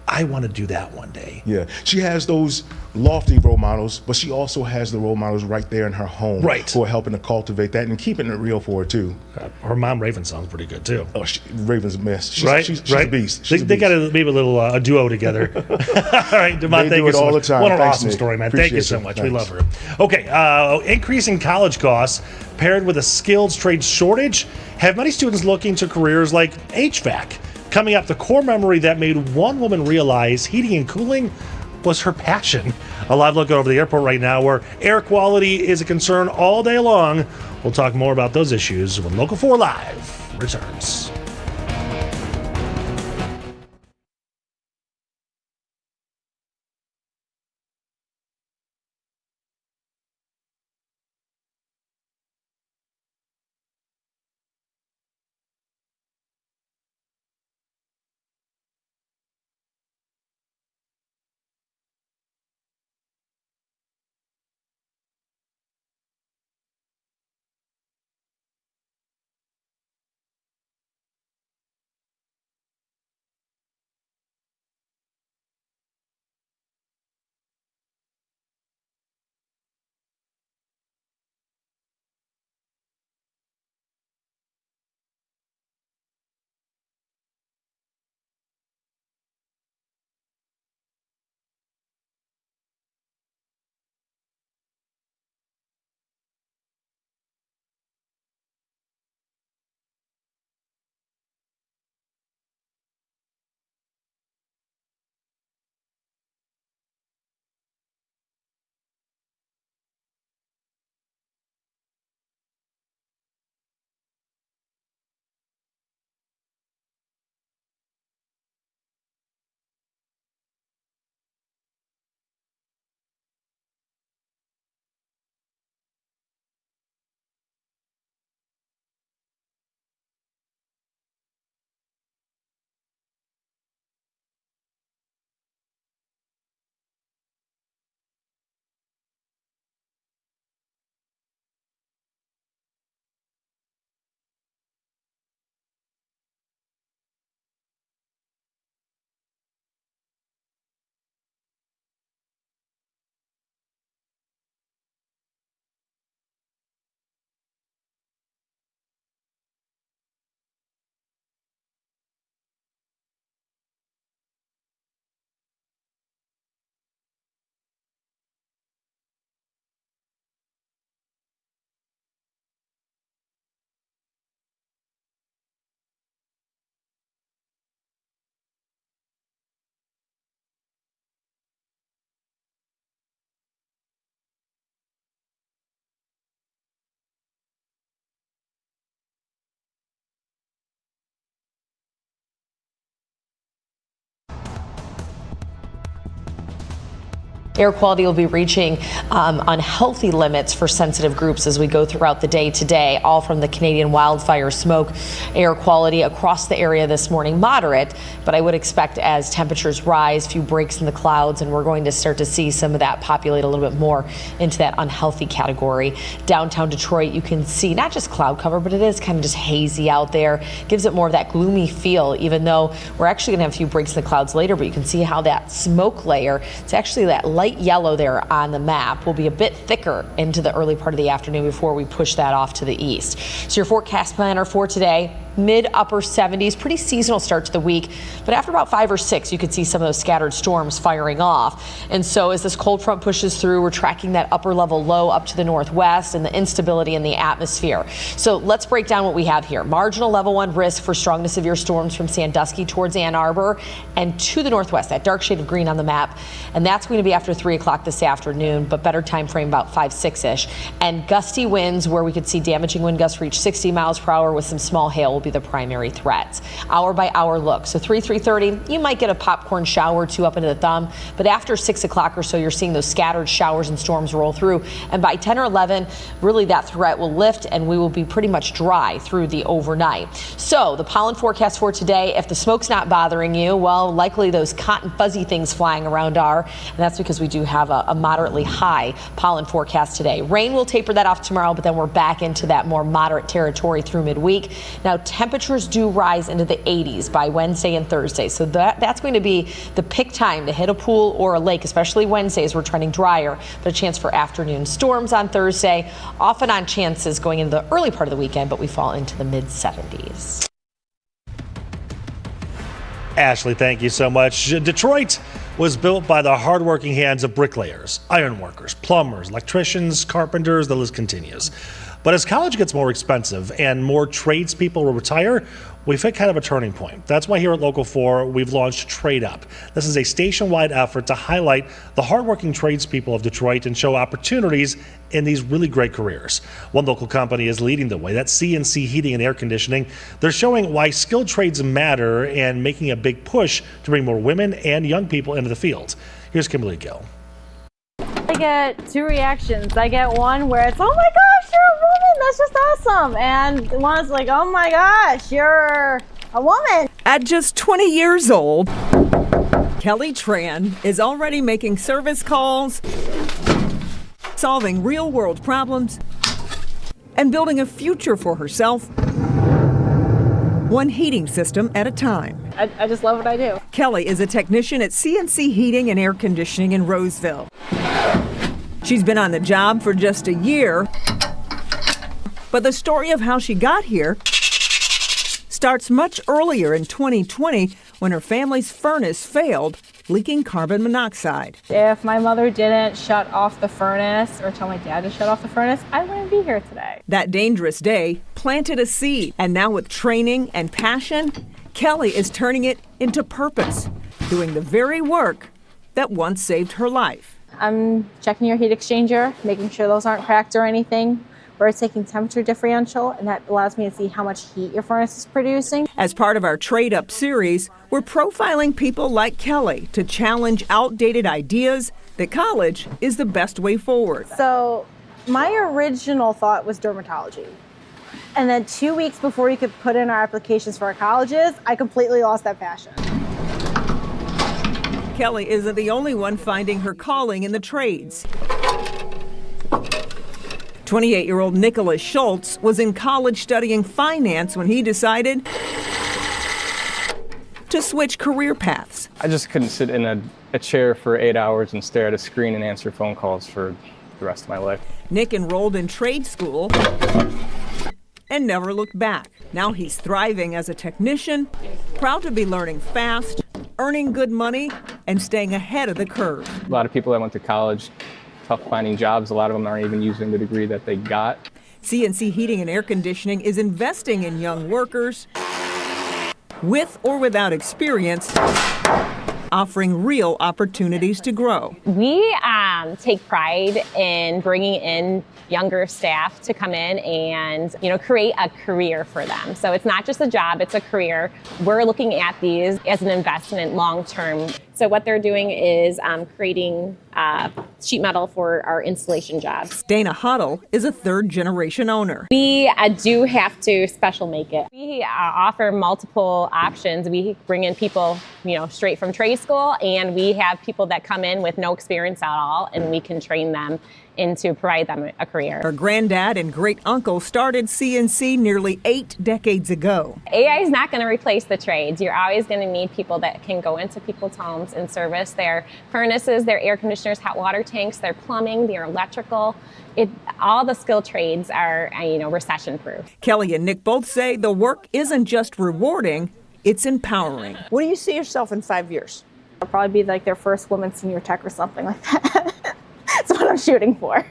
I want to do that one day. Yeah, she has those lofty role models, but she also has the role models right there in her home, who are helping to cultivate that and keeping it real for her too. Her mom Raven sounds pretty good too. Oh, Raven's a mess. She's right? a beast. They got to maybe a little a duo together. All right, Devon, thank you so much. All the time. What an Thanks, awesome Nick. story, man. Appreciate Thank you so you. much. Thanks. We love her. Okay, increasing college costs paired with a skilled trade shortage have many students looking to careers like HVAC. Coming up, the core memory that made one woman realize heating and cooling was her passion. A live look over the airport right now where air quality is a concern all day long. We'll talk more about those issues when Local 4 Live returns. Air quality will be reaching unhealthy limits for sensitive groups as we go throughout the day today, all from the Canadian wildfire smoke. Air quality across the area this morning, moderate, but I would expect as temperatures rise, few breaks in the clouds, and we're going to start to see some of that populate a little bit more into that unhealthy category. Downtown Detroit, you can see not just cloud cover, but it is kind of just hazy out there. Gives it more of that gloomy feel, even though we're actually going to have a few breaks in the clouds later, but you can see how that smoke layer, it's actually that light yellow there on the map, will be a bit thicker into the early part of the afternoon before we push that off to the east. So your forecast planner for today, mid-upper 70s, pretty seasonal start to the week, but after about 5 or 6, you could see some of those scattered storms firing off. And so as this cold front pushes through, we're tracking that upper level low up to the northwest and the instability in the atmosphere. So let's break down what we have here. Marginal level 1 risk for strong to severe storms from Sandusky towards Ann Arbor and to the northwest, that dark shade of green on the map. And that's going to be after 3 o'clock this afternoon, but better time frame about 5, 6-ish. And gusty winds where we could see damaging wind gusts reach 60 miles per hour with some small hail will be the primary threats. Hour by hour look. So 3:30, you might get a popcorn shower or two up into the thumb, but after 6 o'clock or so, you're seeing those scattered showers and storms roll through. And by 10 or 11, really that threat will lift and we will be pretty much dry through the overnight. So the pollen forecast for today, if the smoke's not bothering you, well, likely those cotton fuzzy things flying around are, and that's because we do have a moderately high pollen forecast today. Rain will taper that off tomorrow, but then we're back into that more moderate territory through midweek. Now, temperatures do rise into the 80s by Wednesday and Thursday, so that's going to be the pick time to hit a pool or a lake, especially Wednesdays. We're trending drier, but a chance for afternoon storms on Thursday, off and on chances going into the early part of the weekend, but we fall into the mid-70s. Ashley, thank you so much. Detroit was built by the hardworking hands of bricklayers, ironworkers, plumbers, electricians, carpenters, the list continues. But as college gets more expensive and more tradespeople will retire, we've hit kind of a turning point. That's why here at Local 4, we've launched Trade Up. This is a statewide effort to highlight the hardworking tradespeople of Detroit and show opportunities in these really great careers. One local company is leading the way. That's CNC Heating and Air Conditioning. They're showing why skilled trades matter and making a big push to bring more women and young people into the field. Here's Kimberly Gill. I get 2 reactions. I get one where it's, oh my gosh, you're a woman, that's just awesome. And one's like, oh my gosh, you're a woman. At just 20 years old, Kelly Tran is already making service calls, solving real-world problems, and building a future for herself, one heating system at a time. I just love what I do. Kelly is a technician at CNC Heating and Air Conditioning in Roseville. She's been on the job for just a year, but the story of how she got here starts much earlier in 2020 when her family's furnace failed, leaking carbon monoxide. If my mother didn't shut off the furnace or tell my dad to shut off the furnace, I wouldn't be here today. That dangerous day planted a seed, and now with training and passion, Kelly is turning it into purpose, doing the very work that once saved her life. I'm checking your heat exchanger, making sure those aren't cracked or anything. We're taking temperature differential, and that allows me to see how much heat your furnace is producing. As part of our Trade Up series, we're profiling people like Kelly to challenge outdated ideas that college is the best way forward. So my original thought was dermatology. And then 2 weeks before we could put in our applications for our colleges, I completely lost that passion. Kelly isn't the only one finding her calling in the trades. 28-year-old Nicholas Schultz was in college studying finance when he decided to switch career paths. I just couldn't sit in a chair for 8 hours and stare at a screen and answer phone calls for the rest of my life. Nick enrolled in trade school and never looked back. Now he's thriving as a technician, proud to be learning fast, earning good money, and staying ahead of the curve. A lot of people that went to college, tough finding jobs. A lot of them aren't even using the degree that they got. CNC Heating and Air Conditioning is investing in young workers with or without experience, offering real opportunities to grow. We take pride in bringing in younger staff to come in and, create a career for them. So it's not just a job, it's a career. We're looking at these as an investment long term. So what they're doing is creating sheet metal for our installation jobs. Dana Huddle is a third-generation owner. We do have to special make it. We offer multiple options. We bring in people, straight from trade school, and we have people that come in with no experience at all, and we can train them to provide them a career. Her granddad and great-uncle started CNC nearly 8 decades ago. AI is not going to replace the trades. You're always going to need people that can go into people's homes and service their furnaces, their air conditioners, hot water tanks, their plumbing, their electrical. All the skilled trades are, recession-proof. Kelly and Nick both say the work isn't just rewarding, it's empowering. Where do you see yourself in 5 years? I'll probably be like their first woman senior tech or something like that. That's what I'm shooting for.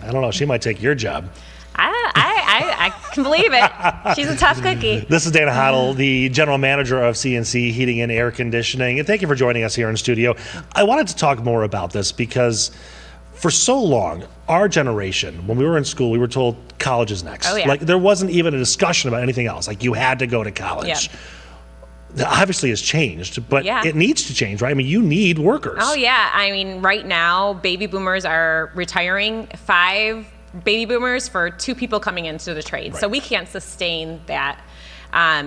I don't know. She might take your job. I can believe it. She's a tough cookie. This is Dana Hoddle, the general manager of CNC Heating and Air Conditioning. And thank you for joining us here in studio. I wanted to talk more about this because for so long, our generation, when we were in school, we were told college is next. Oh, yeah. Like there wasn't even a discussion about anything else. Like you had to go to college. Yep. Obviously it's changed, but Yeah. it needs to change, right? I mean, you need workers. Oh, yeah. I mean, right now, baby boomers are retiring. 5 baby boomers for 2 people coming into the trade. So we can't sustain that.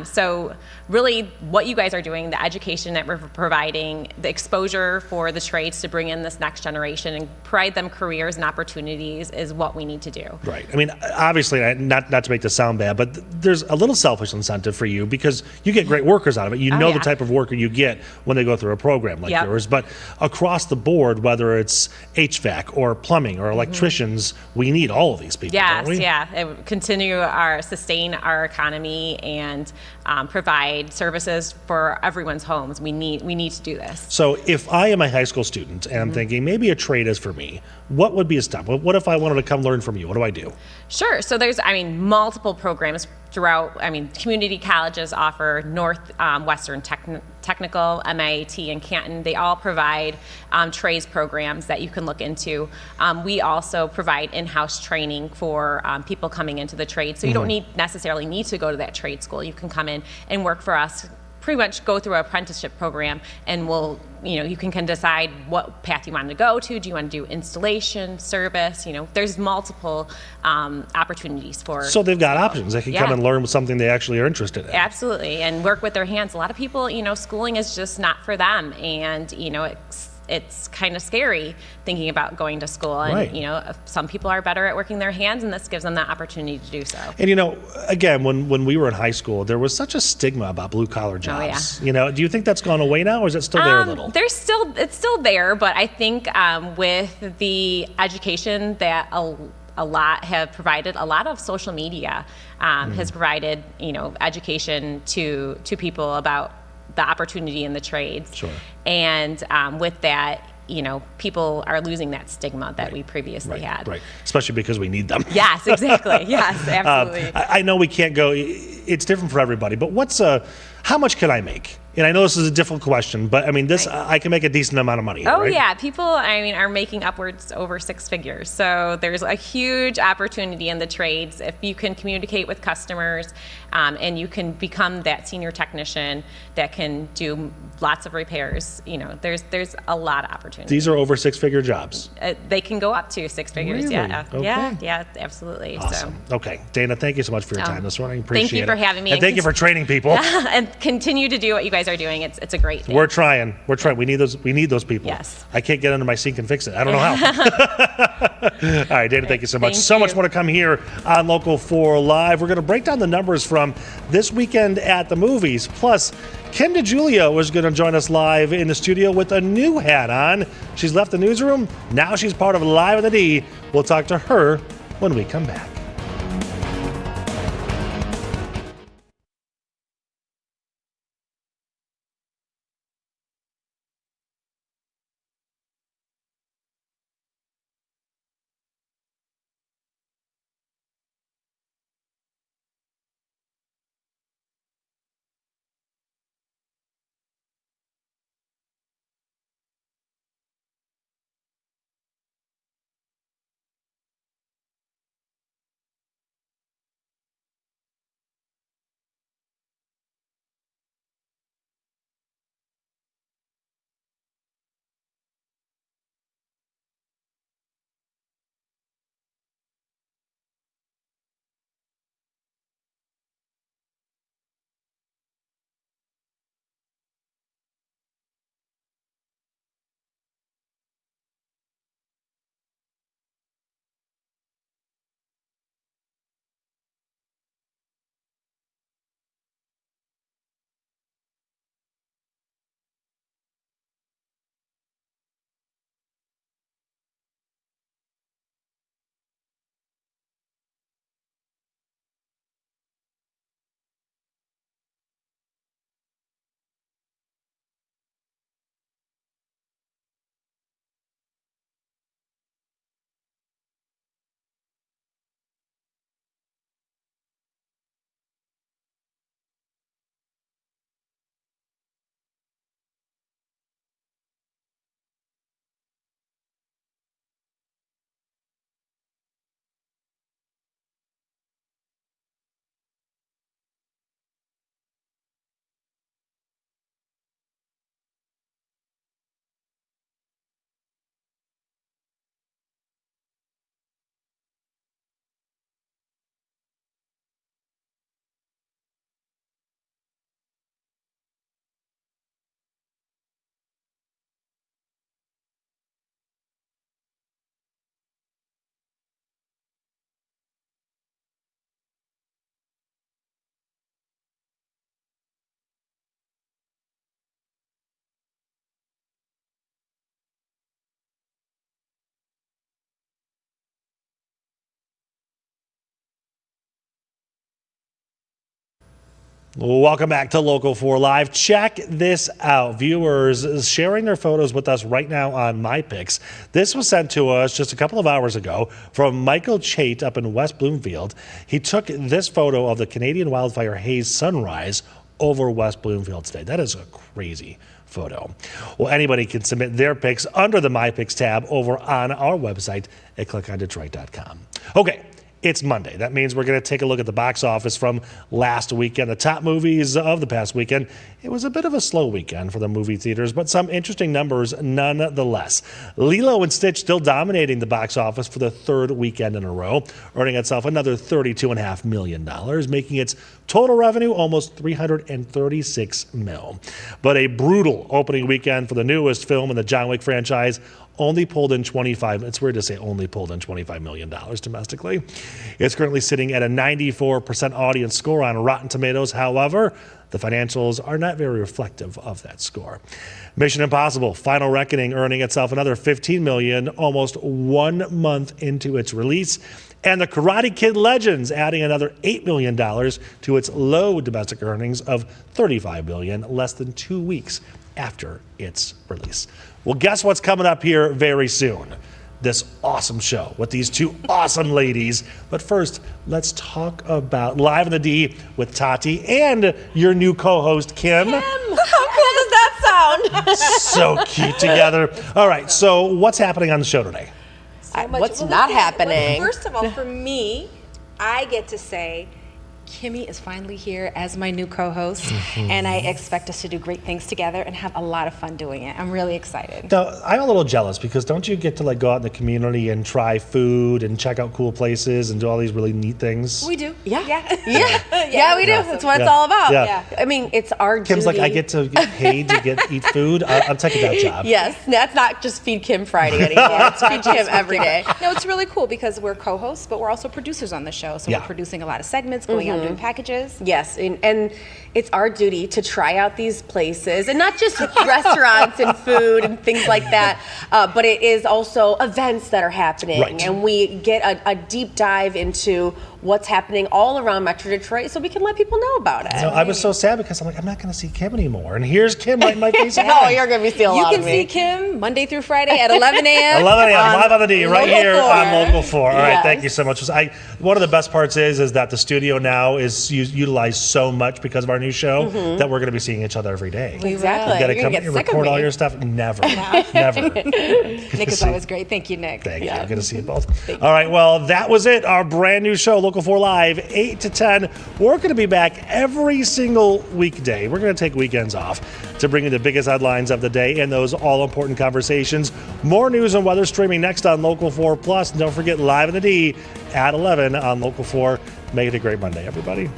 So really what you guys are doing, the education that we're providing, the exposure for the trades to bring in this next generation and provide them careers and opportunities is what we need to do. Right. I mean, obviously, not to make this sound bad, but there's a little selfish incentive for you because you get great workers out of it. You know yeah. the type of worker you get when they go through a program like Yep. yours. But across the board, whether it's HVAC or plumbing or electricians, we need all of these people, Yes, don't we? yeah. It would sustain our economy and provide services for everyone's homes. We need to do this. So if I am a high school student and I'm thinking maybe a trade is for me, what would be a step? What if I wanted to come learn from you? What do I do? Sure. So there's, multiple programs throughout. Community colleges offer Northwestern Technical, MIAT, and Canton. They all provide trades programs that you can look into. We also provide in-house training for people coming into the trade. So you don't necessarily need to go to that trade school. You can come in and work for us. Pretty much go through an apprenticeship program, and you can decide what path you want to go to. Do you want to do installation, service? There's multiple opportunities for. So they've got options. They can come and learn something they actually are interested in. Absolutely, and work with their hands. A lot of people, schooling is just not for them, and it's kind of scary thinking about going to school. And Right. Some people are better at working their hands, and this gives them that opportunity to do so. And again, when we were in high school, there was such a stigma about blue collar jobs. Do you think that's gone away now, or is it still there a little? It's still there, but I think with the education that a lot have provided, a lot of social media has provided education to people about the opportunity in the trades. Sure. And with that, people are losing that stigma that we previously had. Right, especially because we need them. Yes, exactly. Yes, absolutely. I know we can't go. It's different for everybody. But how much can I make? And I know this is a difficult question, but I can make a decent amount of money. Oh, right? yeah. People, are making upwards over 6 figures. So there's a huge opportunity in the trades if you can communicate with customers and you can become that senior technician that can do lots of repairs. There's a lot of opportunity. These are over 6-figure jobs. They can go up to 6 figures. Really? Yeah. Okay. Yeah, absolutely. Awesome. Okay. Dana, thank you so much for your time this morning. Appreciate it. Thank you for having me. And thank you for training people. And continue to do what you guys are doing. It's a great thing. We're trying. We need those people. Yes. I can't get under my sink and fix it. I don't know how. All right, Dana, thank you so much. So much more to come here on Local 4 Live. We're going to break down the numbers from this weekend at the movies. Plus, Kim DeJulia was going to join us live in the studio with a new hat on. She's left the newsroom. Now she's part of Live with the D. We'll talk to her when we come back. Welcome back to Local 4 Live. Check this out. Viewers sharing their photos with us right now on MyPics. This was sent to us just a couple of hours ago from Michael Chait up in West Bloomfield. He took this photo of the Canadian wildfire haze sunrise over West Bloomfield today. That is a crazy photo. Well, anybody can submit their pics under the MyPics tab over on our website at clickondetroit.com. Okay. It's Monday. That means we're going to take a look at the box office from last weekend. The top movies of the past weekend. It was a bit of a slow weekend for the movie theaters, but some interesting numbers nonetheless. Lilo and Stitch still dominating the box office for the third weekend in a row, earning itself another $32.5 million, making its total revenue almost $336 million. But a brutal opening weekend for the newest film in the John Wick franchise. Only pulled in it's weird to say only pulled in $25 million domestically. It's currently sitting at a 94% audience score on Rotten Tomatoes. However, the financials are not very reflective of that score. Mission Impossible: Final Reckoning earning itself another $15 million almost 1 month into its release. And the Karate Kid Legends adding another $8 million to its low domestic earnings of $35 million less than 2 weeks after its release. Well, guess what's coming up here very soon? This awesome show with these two awesome ladies. But first, let's talk about Live in the D with Tati and your new co-host, Kim. How cool does that sound? So cute together. All right, so what's happening on the show today? What's not happening? First of all, for me, I get to say Kimmy is finally here as my new co-host, and I expect us to do great things together and have a lot of fun doing it. I'm really excited. Now, I'm a little jealous because don't you get to go out in the community and try food and check out cool places and do all these really neat things? We do. Yeah. Yeah, we do. That's what it's all about. Yeah. I mean, it's our Kim's duty. like, I get to get paid to eat food. I'm taking that job. Yes, that's not just Feed Kim Friday anymore. It's Feed Kim every day. No, it's really cool because we're co-hosts, but we're also producers on the show. So we're producing a lot of segments, going out doing packages. Yes, and it's our duty to try out these places, and not just restaurants and food and things like that, but it is also events that are happening, and we get a deep dive into what's happening all around Metro Detroit so we can let people know about it. You know, I was so sad because I'm like, I'm not going to see Kim anymore. And here's Kim right in my face again. Oh, you're going to be seeing a lot of me. You can see Kim Monday through Friday at 11 a.m. 11 a.m. Live on the D, right here on Local 4. All right, Yes. thank you so much. One of the best parts is that the studio now is utilized so much because of our new show that we're going to be seeing each other every day. Exactly. You got to come and record all your stuff. Never. Never. Nick is always great. Thank you, Nick. Thank you. Good to see you both. All right, well, that was it. Our brand new show, Local 4 Live, 8 to 10. We're going to be back every single weekday. We're going to take weekends off to bring you the biggest headlines of the day and those all-important conversations. More news and weather streaming next on Local 4 Plus. And don't forget, Live in the D at 11 on Local 4. Make it a great Monday, everybody.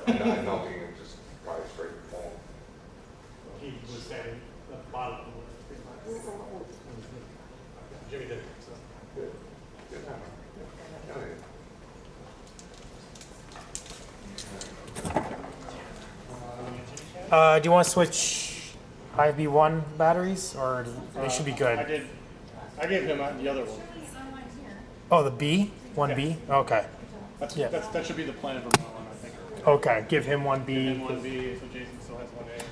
No, he can just probably straight fall. He was standing at the bottom of the lift. Jimmy did it. So. Good. Good. Do you want to switch IFB1 batteries, or they should be good? I gave him the other one. Oh, the B? 1B? Okay. That should be the plan from now on, I think. Okay, give him 1B. And 1B, so Jason still has 1A.